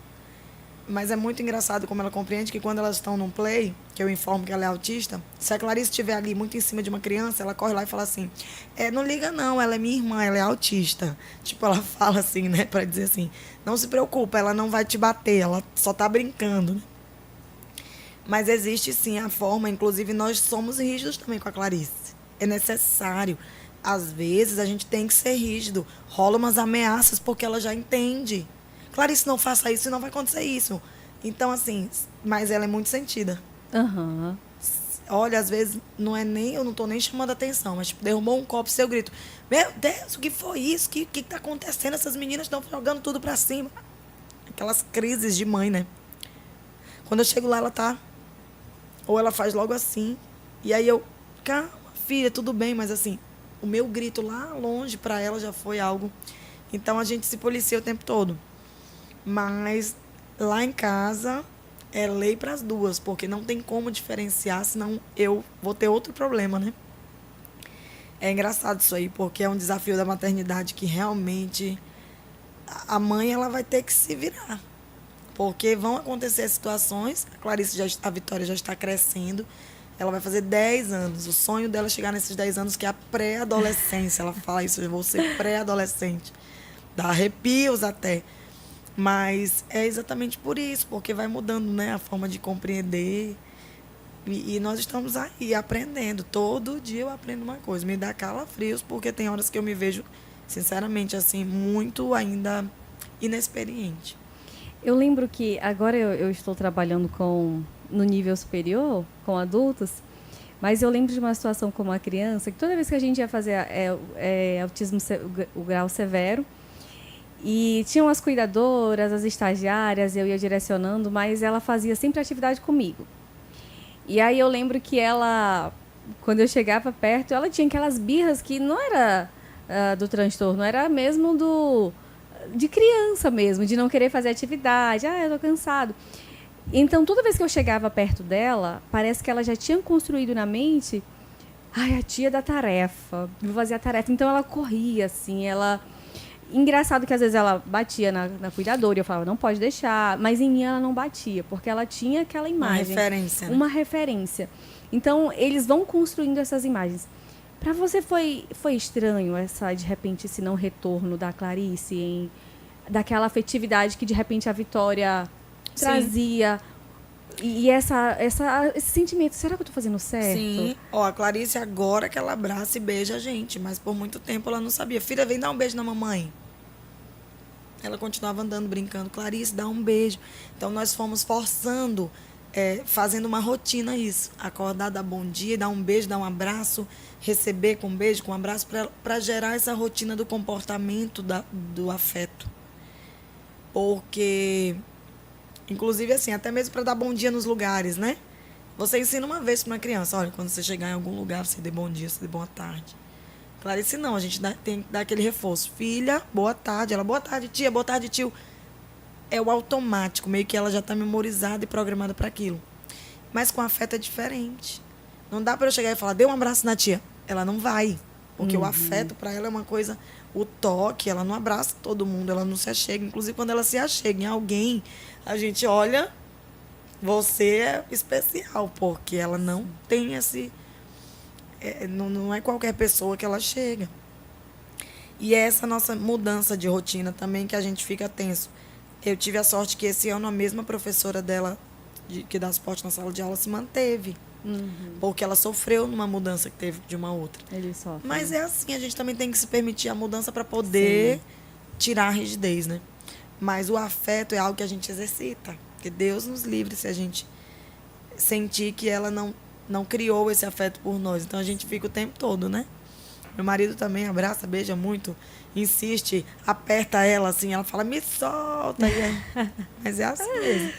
S2: Mas é muito engraçado como ela compreende que quando elas estão num play, que eu informo que ela é autista, se a Clarice estiver ali muito em cima de uma criança, ela corre lá e fala assim, não liga não, ela é minha irmã, ela é autista. Tipo, ela fala assim, né, pra dizer assim, não se preocupa, ela não vai te bater, ela só tá brincando, né? Mas existe sim a forma, inclusive nós somos rígidos também com a Clarice. É necessário. Às vezes a gente tem que ser rígido. Rola umas ameaças porque ela já entende. Clarice, não faça isso, não vai acontecer isso. Então, assim, mas ela é muito sentida. Olha, às vezes, eu não tô nem chamando a atenção, mas tipo, derrubou um copo, seu grito. Meu Deus, o que foi isso? O que tá acontecendo? Essas meninas estão jogando tudo pra cima. Aquelas crises de mãe, né? Quando eu chego lá, ela tá... Ou ela faz logo assim. E aí eu... Calma, filha, tudo bem, mas assim... O meu grito lá longe pra ela já foi algo... Então, a gente se policia o tempo todo. Mas lá em casa é lei para as duas, porque não tem como diferenciar, senão eu vou ter outro problema, né? É engraçado isso aí, porque é um desafio da maternidade que realmente a mãe ela vai ter que se virar. Porque vão acontecer situações, a Vitória já está crescendo, ela vai fazer 10 anos. O sonho dela é chegar nesses 10 anos, que é a pré-adolescência. Ela fala isso, eu vou ser pré-adolescente. Dá arrepios até. Mas é exatamente por isso, porque vai mudando, né, a forma de compreender. E nós estamos aí aprendendo. Todo dia eu aprendo uma coisa. Me dá calafrios, porque tem horas que eu me vejo, sinceramente, assim, muito ainda inexperiente.
S1: Eu lembro que agora eu estou trabalhando no nível superior, com adultos, mas eu lembro de uma situação com uma criança, que toda vez que a gente ia fazer autismo, o grau severo, e tinham as cuidadoras, as estagiárias, eu ia direcionando, mas ela fazia sempre atividade comigo. E aí eu lembro que ela, quando eu chegava perto, ela tinha aquelas birras que não era do transtorno, era mesmo de criança mesmo, de não querer fazer atividade. Eu tô cansado. Então, toda vez que eu chegava perto dela, parece que ela já tinha construído na mente, a tia da tarefa, vou fazer a tarefa. Então, ela corria, assim, Engraçado que às vezes ela batia na cuidadora e eu falava, não pode deixar, mas em mim ela não batia, porque ela tinha aquela imagem.
S2: Uma referência. Né?
S1: Uma referência. Então, eles vão construindo essas imagens. Para você foi estranho de repente, esse não retorno da Clarice, daquela afetividade que de repente a Vitória trazia? E esse sentimento, será que eu estou fazendo certo?
S2: Sim. A Clarice agora que ela abraça e beija a gente, mas por muito tempo ela não sabia. Filha, vem dar um beijo na mamãe. Ela continuava andando, brincando. Clarice, dá um beijo. Então nós fomos forçando, fazendo uma rotina isso. Acordar, dar bom dia, dar um beijo, dar um abraço, receber com um beijo, com um abraço, para gerar essa rotina do comportamento, do afeto. Porque... Inclusive, assim, até mesmo para dar bom dia nos lugares, né? Você ensina uma vez para uma criança, olha, quando você chegar em algum lugar, você dê bom dia, você dê boa tarde. Clarice não, a gente tem que dar aquele reforço. Filha, boa tarde. Ela, boa tarde, tia, boa tarde, tio. É o automático, meio que ela já está memorizada e programada para aquilo. Mas com afeto é diferente. Não dá para eu chegar e falar, dê um abraço na tia. Ela não vai, porque o afeto para ela é uma coisa... O toque, ela não abraça todo mundo, ela não se achega. Inclusive, quando ela se achega em alguém, a gente olha, você é especial, porque ela não tem esse... não é qualquer pessoa que ela chega. E é essa nossa mudança de rotina também que a gente fica tenso. Eu tive a sorte que esse ano a mesma professora dela, que dá suporte na sala de aula, se manteve. Porque ela sofreu numa mudança que teve de uma outra.
S1: Ele sofre.
S2: Mas é assim, a gente também tem que se permitir a mudança para poder tirar a rigidez, né? Mas o afeto é algo que a gente exercita. Porque Deus nos livre se a gente sentir que ela não criou esse afeto por nós. Então a gente fica o tempo todo, né? Meu marido também abraça, beija muito, insiste, aperta ela assim, ela fala, me solta. Mas é assim mesmo.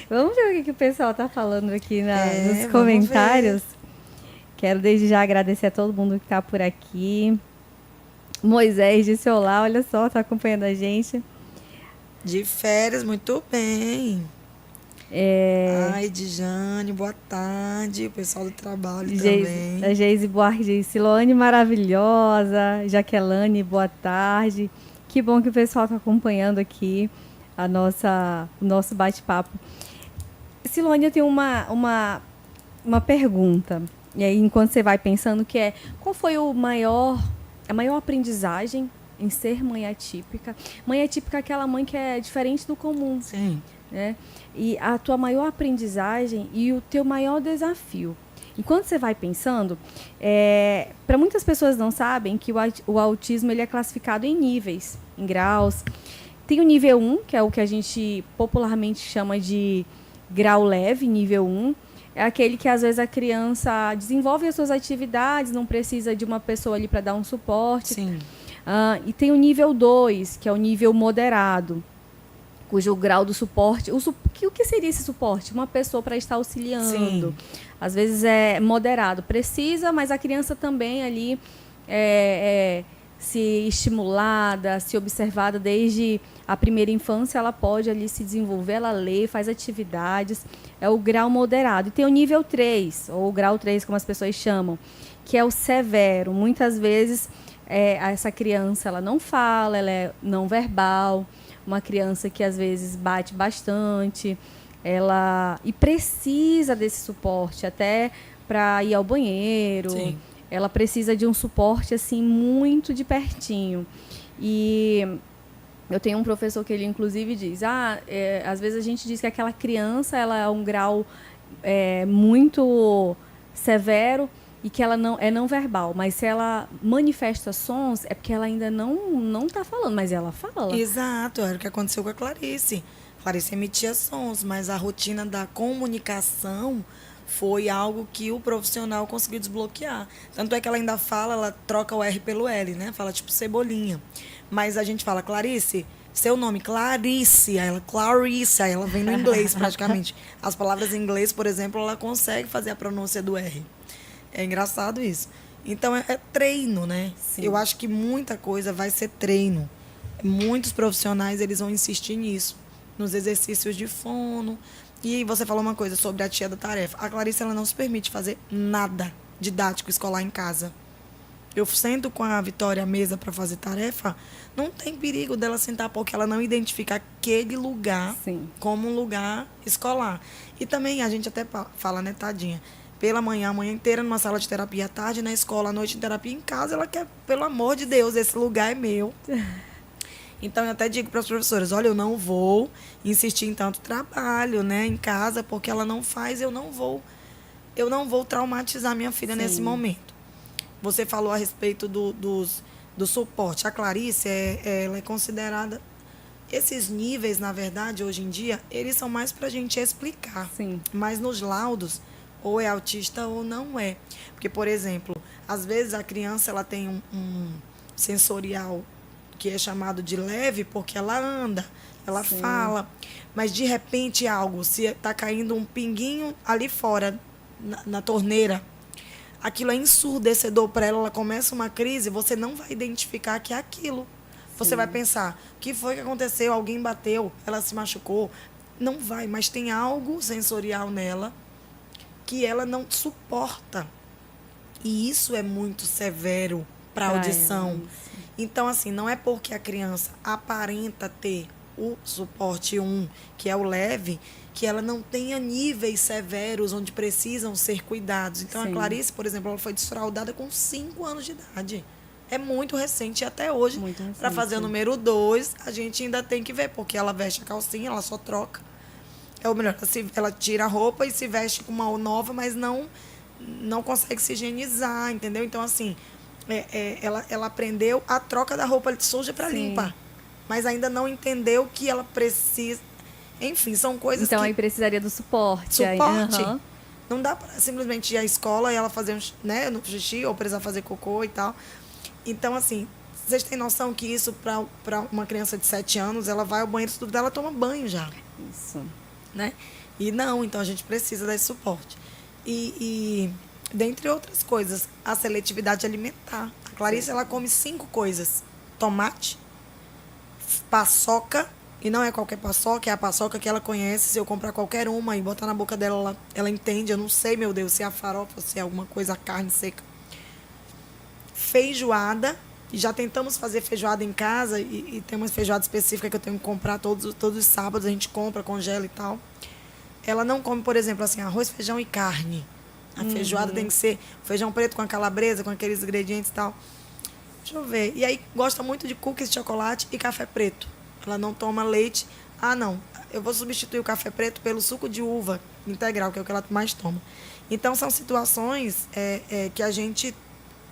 S1: Vamos ver o que o pessoal está falando aqui nos comentários. Quero desde já agradecer a todo mundo que está por aqui. Moisés disse olá, olha só, está acompanhando a gente.
S2: De férias, muito bem. Ai, Dijane, boa tarde. O pessoal do trabalho também.
S1: A Geise Buarque diz, Silone maravilhosa. Jaqueline, boa tarde. Que bom que o pessoal está acompanhando aqui o nosso bate-papo. Silone, eu tenho uma pergunta. E aí, enquanto você vai pensando, qual foi a maior aprendizagem em ser mãe atípica? Mãe atípica é aquela mãe que é diferente do comum.
S2: Sim.
S1: Né? E a tua maior aprendizagem e o teu maior desafio. Enquanto você vai pensando, para muitas pessoas não sabem que o autismo ele é classificado em níveis, em graus. Tem o nível 1, que é o que a gente popularmente chama de grau leve, nível 1. É aquele que, às vezes, a criança desenvolve as suas atividades, não precisa de uma pessoa ali para dar um suporte.
S2: Sim.
S1: E tem o nível 2, que é o nível moderado, cujo grau do suporte... O que seria esse suporte? Uma pessoa para estar auxiliando.
S2: Sim.
S1: Às vezes é moderado. Precisa, mas a criança também ali se estimulada, se observada desde a primeira infância, ela pode ali se desenvolver, ela lê, faz atividades. É o grau moderado. E tem o nível 3, ou o grau 3, como as pessoas chamam, que é o severo. Muitas vezes, essa criança ela não fala, ela é não verbal, uma criança que às vezes bate bastante, e precisa desse suporte até para ir ao banheiro.
S2: Sim.
S1: Ela precisa de um suporte assim muito de pertinho. E Eu tenho um professor que ele, inclusive, diz, às vezes a gente diz que aquela criança, ela é um grau muito severo e que ela não verbal, mas se ela manifesta sons, é porque ela ainda não está falando, mas ela fala.
S2: Exato, era o que aconteceu com a Clarice. Clarice emitia sons, mas a rotina da comunicação foi algo que o profissional conseguiu desbloquear. Tanto é que ela ainda fala, ela troca o R pelo L, né? Fala tipo cebolinha. Mas a gente fala, Clarice, seu nome, Clarice, aí ela, Clarice, aí ela vem no inglês praticamente. As palavras em inglês, por exemplo, ela consegue fazer a pronúncia do R. É engraçado isso. Então é treino, né?
S1: Sim.
S2: Eu acho que muita coisa vai ser treino. Muitos profissionais, eles vão insistir nisso, nos exercícios de fono. E você falou uma coisa sobre a tia da tarefa. A Clarice, ela não se permite fazer nada didático escolar em casa. Eu sento com a Vitória à mesa para fazer tarefa, não tem perigo dela sentar porque ela não identifica aquele lugar
S1: Sim.
S2: como um lugar escolar. E também a gente até fala, né, tadinha, pela manhã, a manhã inteira numa sala de terapia, à tarde na escola, à noite em terapia em casa, ela quer, pelo amor de Deus, esse lugar é meu. Então, eu até digo para as professoras, olha, eu não vou insistir em tanto trabalho, né, em casa, porque ela não faz, eu não vou traumatizar minha filha nesse momento. Você falou a respeito do suporte. A Clarice, ela é considerada... Esses níveis, na verdade, hoje em dia, eles são mais para a gente explicar.
S1: Sim.
S2: Mas nos laudos, ou é autista ou não é. Porque, por exemplo, às vezes a criança ela tem um sensorial que é chamado de leve porque ela anda, ela fala, mas de repente algo, se está caindo um pinguinho ali fora, na torneira, aquilo é ensurdecedor para ela, ela começa uma crise, você não vai identificar que é aquilo. Você vai pensar, o que foi que aconteceu? Alguém bateu, ela se machucou. Não vai, mas tem algo sensorial nela que ela não suporta. E isso é muito severo para a audição. Então, assim, não é porque a criança aparenta ter o suporte 1, que é o leve, que ela não tenha níveis severos onde precisam ser cuidados. Então, a Clarice, por exemplo, ela foi desfraldada com 5 anos de idade. É muito recente e até hoje, para fazer o número 2, a gente ainda tem que ver, porque ela veste a calcinha, ela só troca. Ou melhor, ela tira a roupa e se veste com uma nova, mas não consegue se higienizar, entendeu? Então, assim, ela aprendeu a troca da roupa suja para limpa, mas ainda não entendeu que ela precisa. Enfim, são coisas
S1: então, aí precisaria do suporte.
S2: Suporte. Aí, não dá para simplesmente ir à escola e ela fazer no xixi ou precisar fazer cocô e tal. Então, assim, vocês têm noção que isso, para uma criança de 7 anos, ela vai ao banheiro, se duvidar, ela toma banho já.
S1: Isso.
S2: Né? E não, então a gente precisa desse suporte. E dentre outras coisas, a seletividade alimentar. A Clarice, ela come 5 coisas. Tomate, paçoca, e não é qualquer paçoca, é a paçoca que ela conhece. Se eu comprar qualquer uma e botar na boca dela, ela entende. Eu não sei, meu Deus, se é a farofa, se é alguma coisa, carne seca. Feijoada, já tentamos fazer feijoada em casa e tem uma feijoada específica que eu tenho que comprar todos os sábados, a gente compra, congela e tal. Ela não come, por exemplo, assim, arroz, feijão e carne. A feijoada tem que ser feijão preto com a calabresa, com aqueles ingredientes e tal. Deixa eu ver. E aí, gosta muito de cookies de chocolate e café preto. Ela não toma leite. Ah, não. Eu vou substituir o café preto pelo suco de uva integral, que é o que ela mais toma. Então, são situações que a gente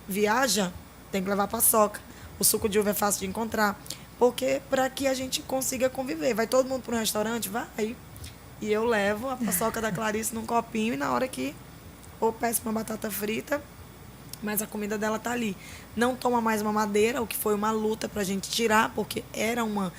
S2: viaja, tem que levar paçoca. O suco de uva é fácil de encontrar. Porque para que a gente consiga conviver. Vai todo mundo para um restaurante? Vai. E eu levo a paçoca da Clarice num copinho e na hora que ou peço uma batata frita, mas a comida dela tá ali. Não toma mais mamadeira, o que foi uma luta para a gente tirar, porque era uma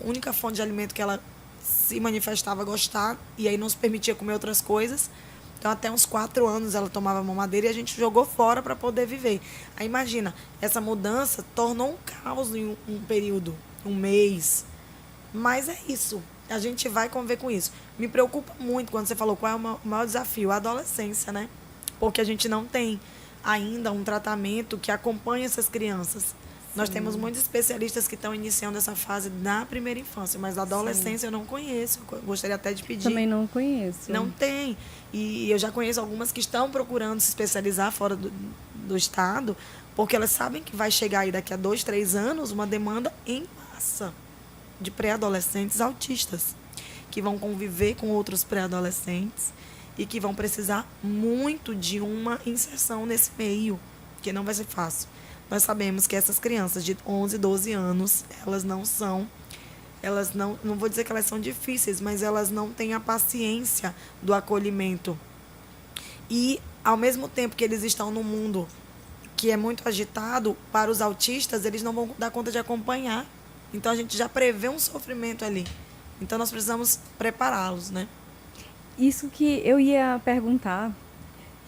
S2: única fonte de alimento que ela se manifestava gostar e aí não se permitia comer outras coisas. Então, até uns 4 anos ela tomava mamadeira e a gente jogou fora para poder viver. Aí, imagina, essa mudança tornou um caos em um período, um mês. Mas é isso. A gente vai conviver com isso. Me preocupa muito quando você falou qual é o maior desafio. A adolescência, né? Porque a gente não tem ainda um tratamento que acompanhe essas crianças. Nós temos muitos especialistas que estão iniciando essa fase na primeira infância, mas a adolescência eu não conheço. Eu gostaria até de pedir.
S1: Também não conheço.
S2: Não tem. E eu já conheço algumas que estão procurando se especializar fora do estado, porque elas sabem que vai chegar aí daqui a 2, 3 anos uma demanda em massa. de pré-adolescentes autistas, que vão conviver com outros pré-adolescentes e que vão precisar muito de uma inserção nesse meio, que não vai ser fácil. Nós sabemos que essas crianças de 11, 12 anos, elas não vou dizer que elas são difíceis, mas elas não têm a paciência do acolhimento. E, ao mesmo tempo que eles estão no mundo que é muito agitado, para os autistas, eles não vão dar conta de acompanhar. Então, a gente já prevê um sofrimento ali. Então, nós precisamos prepará-los, né?
S1: Isso que eu ia perguntar,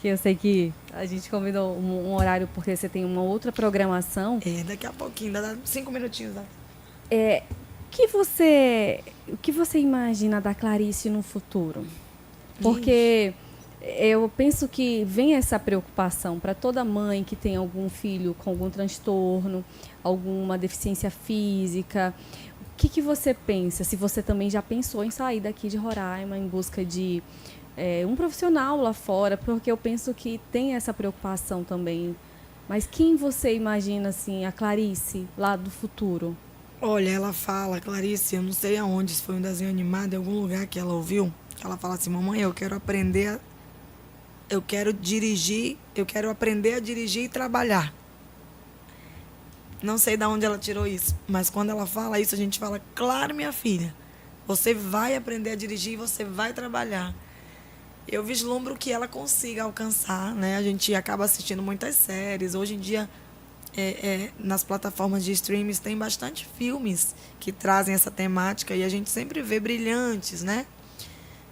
S1: que eu sei que a gente combinou um horário porque você tem uma outra programação.
S2: Daqui a pouquinho, dá 5 minutinhos. Né?
S1: O que você imagina da Clarice no futuro? Porque eu penso que vem essa preocupação para toda mãe que tem algum filho com algum transtorno, alguma deficiência física. O que você pensa? Se você também já pensou em sair daqui de Roraima em busca de um profissional lá fora, porque eu penso que tem essa preocupação também. Mas quem você imagina, assim, a Clarice lá do futuro?
S2: Olha, ela fala, Clarice, eu não sei aonde, se foi um desenho animado, em algum lugar que ela ouviu, ela fala assim, mamãe, eu quero aprender a dirigir e trabalhar. Não sei de onde ela tirou isso, mas quando ela fala isso, a gente fala, claro, minha filha, você vai aprender a dirigir e você vai trabalhar. Eu vislumbro que ela consiga alcançar, né? A gente acaba assistindo muitas séries. Hoje em dia, nas plataformas de streams, tem bastante filmes que trazem essa temática e a gente sempre vê brilhantes, né?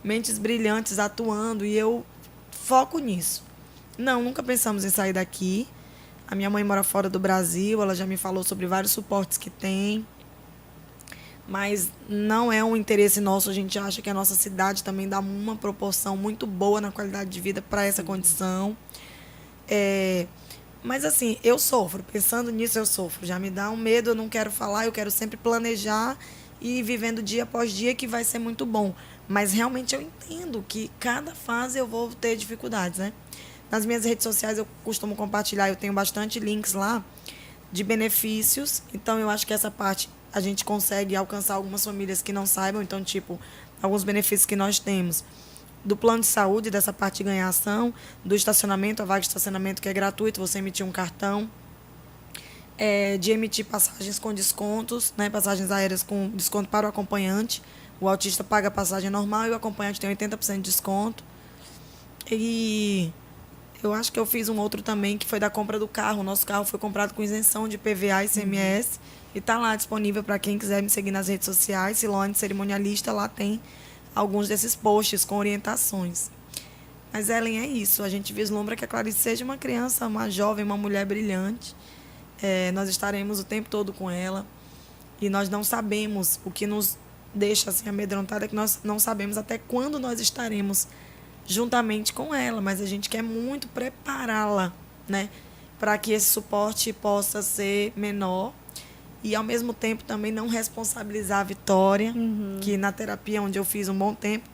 S2: Mentes brilhantes atuando e eu foco nisso. Não, nunca pensamos em sair daqui. A minha mãe mora fora do Brasil, ela já me falou sobre vários suportes que tem. Mas não é um interesse nosso, a gente acha que a nossa cidade também dá uma proporção muito boa na qualidade de vida para essa condição. Mas assim, eu sofro, pensando nisso eu sofro. Já me dá um medo, eu não quero falar, eu quero sempre planejar e ir vivendo dia após dia, que vai ser muito bom. Mas realmente eu entendo que cada fase eu vou ter dificuldades, né? Nas minhas redes sociais eu costumo compartilhar, eu tenho bastante links lá de benefícios. Então eu acho que essa parte a gente consegue alcançar algumas famílias que não saibam. Então, tipo, alguns benefícios que nós temos do plano de saúde, dessa parte de ganhar ação, do estacionamento, a vaga de estacionamento que é gratuito, você emitir um cartão, de emitir passagens com descontos, né? Passagens aéreas com desconto para o acompanhante. O autista paga a passagem normal e o acompanhante tem 80% de desconto. E eu acho que eu fiz um outro também, que foi da compra do carro. O nosso carro foi comprado com isenção de PVA e ICMS. E está lá disponível para quem quiser me seguir nas redes sociais. Silone Cerimonialista, lá tem alguns desses posts com orientações. Mas, Ellen, é isso. A gente vislumbra que a Clarice seja uma criança, uma jovem, uma mulher brilhante. Nós estaremos o tempo todo com ela. E nós não sabemos, o que nos deixa assim amedrontada, é que nós não sabemos até quando nós estaremos juntamente com ela. Mas a gente quer muito prepará-la, né, para que esse suporte possa ser menor. E, ao mesmo tempo, também não responsabilizar a Vitória, que na terapia onde eu fiz um bom tempo,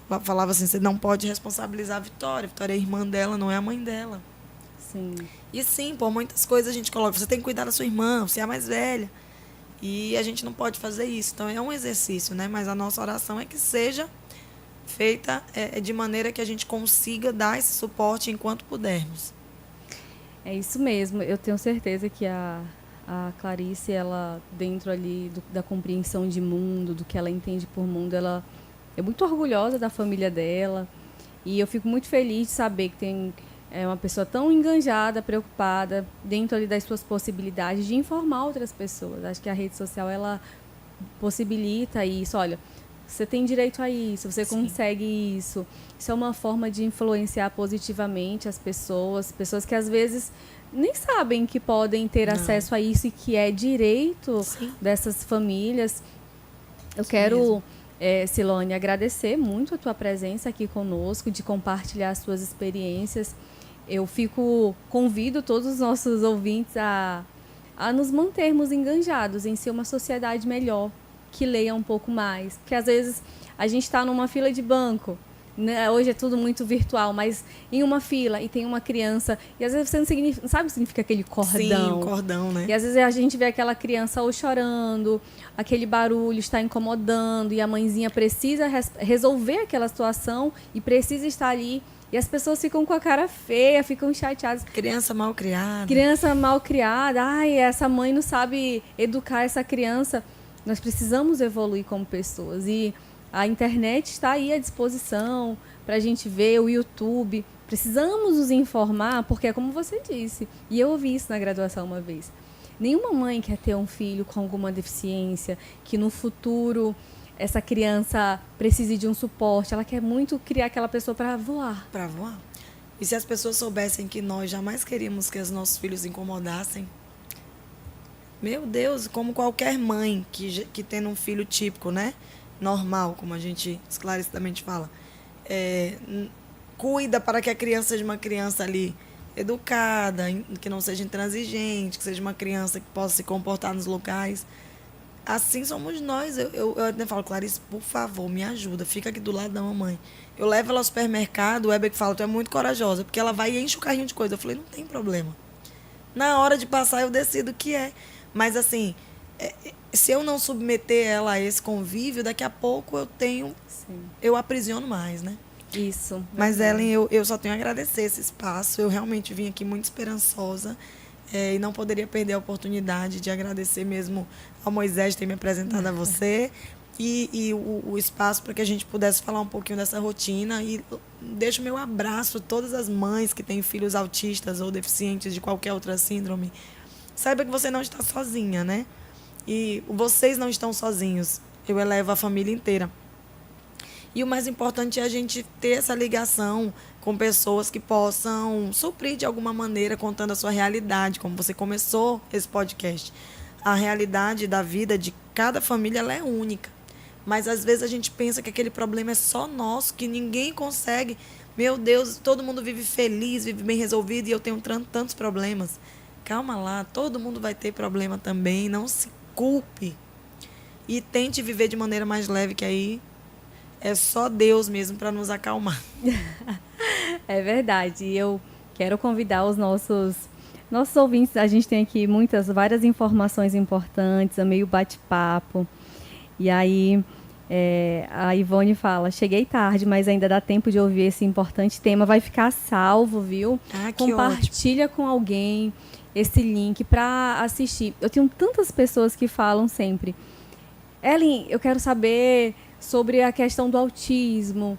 S2: ela falava assim, você não pode responsabilizar a Vitória. A Vitória é a irmã dela, não é a mãe dela.
S1: Sim.
S2: E sim, por muitas coisas a gente coloca, você tem que cuidar da sua irmã, você é a mais velha. E a gente não pode fazer isso. Então, é um exercício, né? Mas a nossa oração é que seja feita de maneira que a gente consiga dar esse suporte enquanto pudermos.
S1: É isso mesmo. Eu tenho certeza que a Clarice, ela, dentro ali da compreensão de mundo, do que ela entende por mundo, ela é muito orgulhosa da família dela. E eu fico muito feliz de saber que tem uma pessoa tão enganjada, preocupada, dentro ali das suas possibilidades, de informar outras pessoas. Acho que a rede social, ela possibilita isso. Olha, você tem direito a isso, você consegue isso. Isso é uma forma de influenciar positivamente as pessoas que às vezes nem sabem que podem ter acesso a isso e que é direito dessas famílias. Eu quero, Silone, agradecer muito a tua presença aqui conosco, de compartilhar as suas experiências. Eu convido todos os nossos ouvintes a nos mantermos enganjados em ser uma sociedade melhor, que leia um pouco mais. Porque às vezes a gente está numa fila de banco, né? Hoje é tudo muito virtual, mas em uma fila e tem uma criança, e às vezes você não sabe o que significa aquele cordão.
S2: Sim, o cordão, né?
S1: E às vezes a gente vê aquela criança ou chorando, aquele barulho está incomodando, e a mãezinha precisa resolver aquela situação e precisa estar ali. E as pessoas ficam com a cara feia, ficam chateadas.
S2: Criança mal criada.
S1: Criança mal criada. Ai, essa mãe não sabe educar essa criança. Nós precisamos evoluir como pessoas. E a internet está aí à disposição para a gente ver, o YouTube. Precisamos nos informar, porque é como você disse. E eu ouvi isso na graduação uma vez. Nenhuma mãe quer ter um filho com alguma deficiência, que no futuro essa criança precise de um suporte. Ela quer muito criar aquela pessoa para voar.
S2: Para voar. E se as pessoas soubessem que nós jamais queríamos que os nossos filhos incomodassem, meu Deus, como qualquer mãe que tendo um filho típico, né? Normal, como a gente esclarecidamente fala, cuida para que a criança seja uma criança ali educada, que não seja intransigente, que seja uma criança que possa se comportar nos locais. Assim somos nós. Eu até falo, Clarice, por favor, me ajuda, fica aqui do lado da mamãe. Eu levo ela ao supermercado, o Weber que fala, tu é muito corajosa, porque ela vai e enche o carrinho de coisa. Eu falei, não tem problema. Na hora de passar, eu decido o que é. Mas, assim, se eu não submeter ela a esse convívio, daqui a pouco eu aprisiono mais, né?
S1: Isso.
S2: Mas, Ellen, eu só tenho a agradecer esse espaço. Eu realmente vim aqui muito esperançosa e não poderia perder a oportunidade de agradecer mesmo ao Moisés ter me apresentado a você e o espaço para que a gente pudesse falar um pouquinho dessa rotina. E deixo meu abraço a todas as mães que têm filhos autistas ou deficientes de qualquer outra síndrome. Saiba que você não está sozinha, né? E vocês não estão sozinhos. Eu elevo a família inteira. E o mais importante é a gente ter essa ligação com pessoas que possam suprir de alguma maneira, contando a sua realidade, como você começou esse podcast. A realidade da vida de cada família ela é única. Mas às vezes a gente pensa que aquele problema é só nosso, que ninguém consegue. Meu Deus, todo mundo vive feliz, vive bem resolvido e eu tenho tantos problemas. Calma lá, todo mundo vai ter problema também, não se culpe. E tente viver de maneira mais leve, que aí é só Deus mesmo para nos acalmar.
S1: É verdade. E eu quero convidar os nossos ouvintes. A gente tem aqui várias informações importantes, é meio bate-papo. E aí a Ivone fala, cheguei tarde, mas ainda dá tempo de ouvir esse importante tema. Vai ficar salvo, viu? Compartilha com alguém esse link para assistir. Eu tenho tantas pessoas que falam sempre, Ellen, eu quero saber sobre a questão do autismo.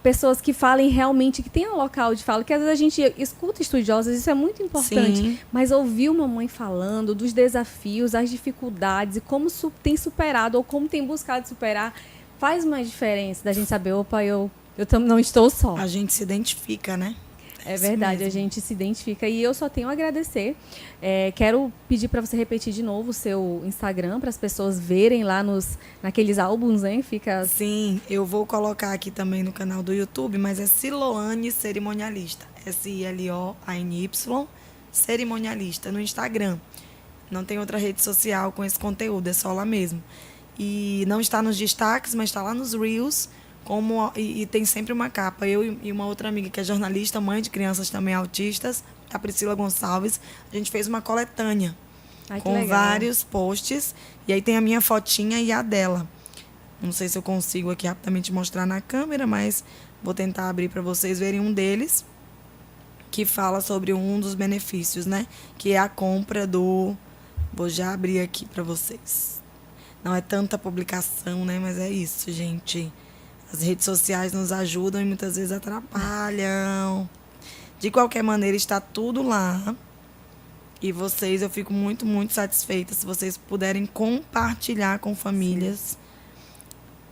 S1: Pessoas que falem realmente, que tenham local de fala, que às vezes a gente escuta estudiosos, isso é muito importante. Sim. Mas ouvir uma mãe falando dos desafios, as dificuldades e como tem superado ou como tem buscado superar, faz uma diferença da gente saber, opa, eu não estou só.
S2: A gente se identifica, né?
S1: É verdade, mesmo. A gente se identifica. E eu só tenho a agradecer. Quero pedir para você repetir de novo o seu Instagram, para as pessoas verem lá naqueles álbuns, hein? Fica...
S2: Sim, eu vou colocar aqui também no canal do YouTube, mas é Siloane Cerimonialista. SILOANY, Cerimonialista, no Instagram. Não tem outra rede social com esse conteúdo, é só lá mesmo. E não está nos destaques, mas está lá nos Reels. E tem sempre uma capa. Eu e uma outra amiga que é jornalista, mãe de crianças também autistas, a Priscila Gonçalves, a gente fez uma coletânea com vários posts. E aí tem a minha fotinha e a dela. Não sei se eu consigo aqui rapidamente mostrar na câmera, mas vou tentar abrir para vocês verem um deles, que fala sobre um dos benefícios, né? Que é a compra do... Vou já abrir aqui para vocês. Não é tanta publicação, né? Mas é isso, gente. As redes sociais nos ajudam e muitas vezes atrapalham. De qualquer maneira, está tudo lá. E eu fico muito, muito satisfeita se vocês puderem compartilhar com famílias. Sim.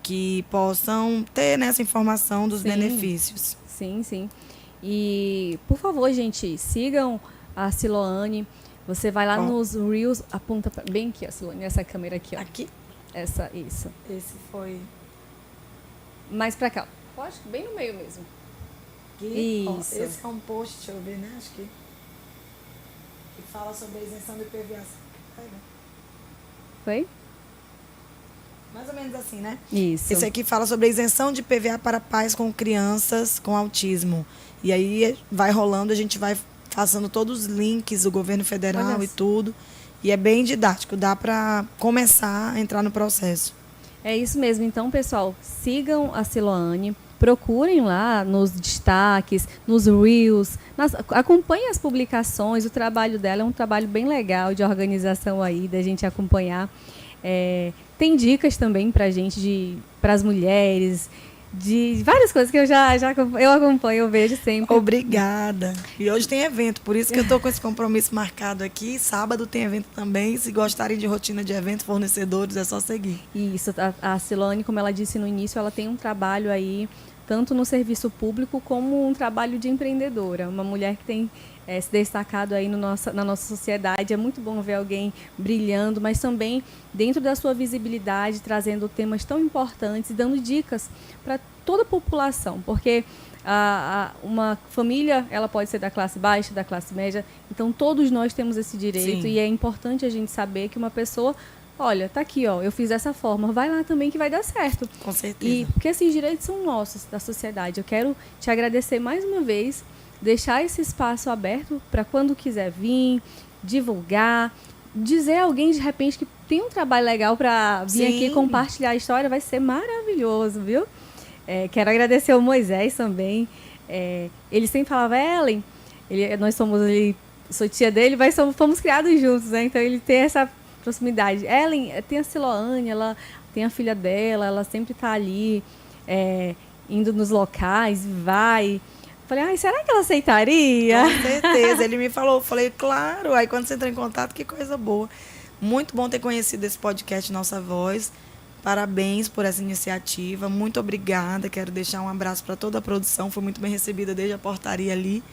S2: Que possam ter essa informação dos benefícios.
S1: Sim, sim. E, por favor, gente, sigam a Siloane. Você vai lá nos Reels, aponta bem aqui, a Siloane, essa câmera aqui. Ó.
S2: Aqui?
S1: Isso.
S2: Esse foi...
S1: Mais pra cá. Pode, bem no meio mesmo.
S2: Aqui, isso. Ó, esse é um post, deixa eu ver, né? Acho que fala sobre a isenção do IPVA.
S1: Foi?
S2: Mais ou menos assim, né?
S1: Isso.
S2: Esse aqui fala sobre a isenção de PVA para pais com crianças com autismo. E aí vai rolando, a gente vai passando todos os links do governo federal e tudo. E é bem didático, dá para começar a entrar no processo.
S1: É isso mesmo. Então, pessoal, sigam a Siloane, procurem lá nos destaques, nos Reels, acompanhem as publicações, o trabalho dela é um trabalho bem legal de organização aí, da gente acompanhar. Tem dicas também para a gente, para as mulheres, de várias coisas que eu acompanho, eu vejo sempre.
S2: Obrigada. E hoje tem evento, por isso que eu estou com esse compromisso marcado aqui. Sábado tem evento também. Se gostarem de rotina de evento, fornecedores, é só seguir.
S1: Isso, a Siloane, como ela disse no início, ela tem um trabalho aí, tanto no serviço público como um trabalho de empreendedora. Uma mulher que tem se destacado aí na nossa sociedade. É muito bom ver alguém brilhando, mas também dentro da sua visibilidade, trazendo temas tão importantes e dando dicas para toda a população, porque uma família, ela pode ser da classe baixa, da classe média, então todos nós temos esse direito. Sim. E é importante a gente saber que uma pessoa, olha, tá aqui, ó, eu fiz dessa forma, vai lá também que vai dar certo.
S2: Com certeza.
S1: E porque esses direitos são nossos, da sociedade. Eu quero te agradecer mais uma vez, deixar esse espaço aberto para quando quiser vir, divulgar, dizer a alguém de repente que tem um trabalho legal para vir aqui compartilhar a história, vai ser maravilhoso, viu? Quero agradecer ao Moisés também. Ele sempre falava, Ellen, nós somos ali, sou tia dele, mas fomos criados juntos, né? Então ele tem essa proximidade. Ellen, tem a Siloane, ela tem a filha dela, ela sempre está ali, indo nos locais, vai. Falei, será que ela aceitaria?
S2: Com certeza. Ele me falou, falei, claro. Aí quando você entrou em contato, que coisa boa. Muito bom ter conhecido esse podcast Nossa Voz. Parabéns por essa iniciativa. Muito obrigada. Quero deixar um abraço para toda a produção. Foi muito bem recebida desde a portaria ali.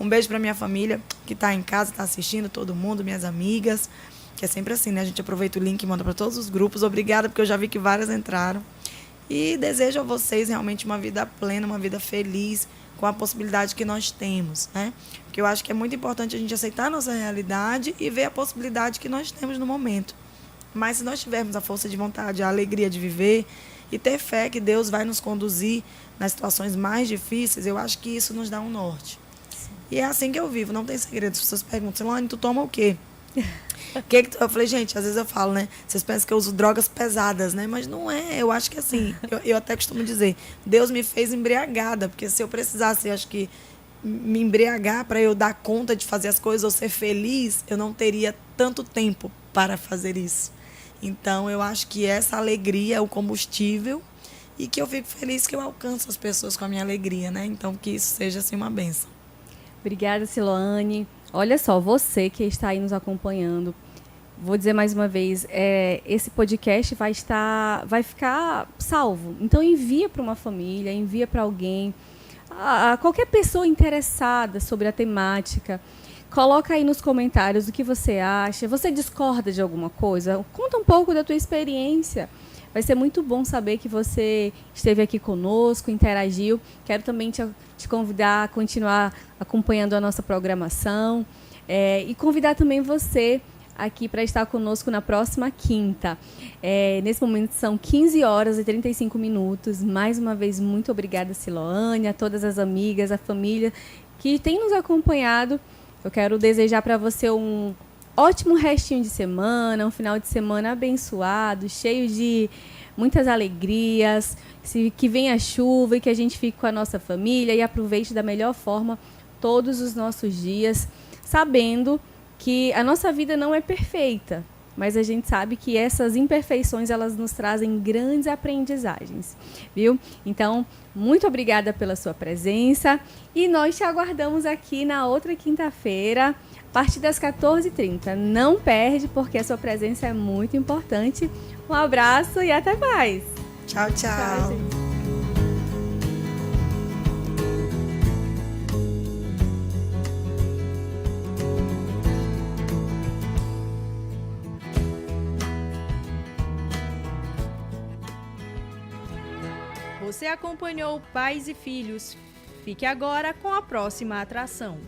S2: Um beijo para minha família que está em casa, está assistindo, todo mundo, minhas amigas. Que é sempre assim, né? A gente aproveita o link e manda para todos os grupos. Obrigada, porque eu já vi que várias entraram. E desejo a vocês realmente uma vida plena, uma vida feliz, com a possibilidade que nós temos, né? Porque eu acho que é muito importante a gente aceitar a nossa realidade e ver a possibilidade que nós temos no momento. Mas se nós tivermos a força de vontade, a alegria de viver e ter fé que Deus vai nos conduzir nas situações mais difíceis, eu acho que isso nos dá um norte. Sim. E é assim que eu vivo, não tem segredo. As pessoas perguntam, Siloane, tu toma o quê? Eu falei, gente, às vezes eu falo, né? Vocês pensam que eu uso drogas pesadas, né? Mas não é. Eu acho que assim, eu até costumo dizer, Deus me fez embriagada, porque se eu precisasse, eu acho que me embriagar para eu dar conta de fazer as coisas ou ser feliz, eu não teria tanto tempo para fazer isso. Então, eu acho que essa alegria é o combustível e que eu fico feliz que eu alcanço as pessoas com a minha alegria, né? Então, que isso seja assim uma bênção.
S1: Obrigada, Siloane. Olha só, você que está aí nos acompanhando, vou dizer mais uma vez, esse podcast vai ficar salvo. Então envia para uma família, envia para alguém, qualquer pessoa interessada sobre a temática. Coloca aí nos comentários o que você acha. Você discorda de alguma coisa? Conta um pouco da tua experiência. Vai ser muito bom saber que você esteve aqui conosco, interagiu. Quero também te convidar a continuar acompanhando a nossa programação e convidar também você aqui para estar conosco na próxima quinta. Nesse momento são 15 horas e 35 minutos. Mais uma vez, muito obrigada, Siloane, a todas as amigas, a família que tem nos acompanhado. Eu quero desejar para você um ótimo restinho de semana, um final de semana abençoado, cheio de muitas alegrias, que venha a chuva e que a gente fique com a nossa família e aproveite da melhor forma todos os nossos dias, sabendo que a nossa vida não é perfeita, mas a gente sabe que essas imperfeições, elas nos trazem grandes aprendizagens, viu? Então, muito obrigada pela sua presença e nós te aguardamos aqui na outra quinta-feira, a partir das 14h30. Não perde, porque a sua presença é muito importante. Um abraço e até mais.
S2: Tchau, tchau. Tchau, gente.
S3: Você acompanhou Pais e Filhos. Fique agora com a próxima atração.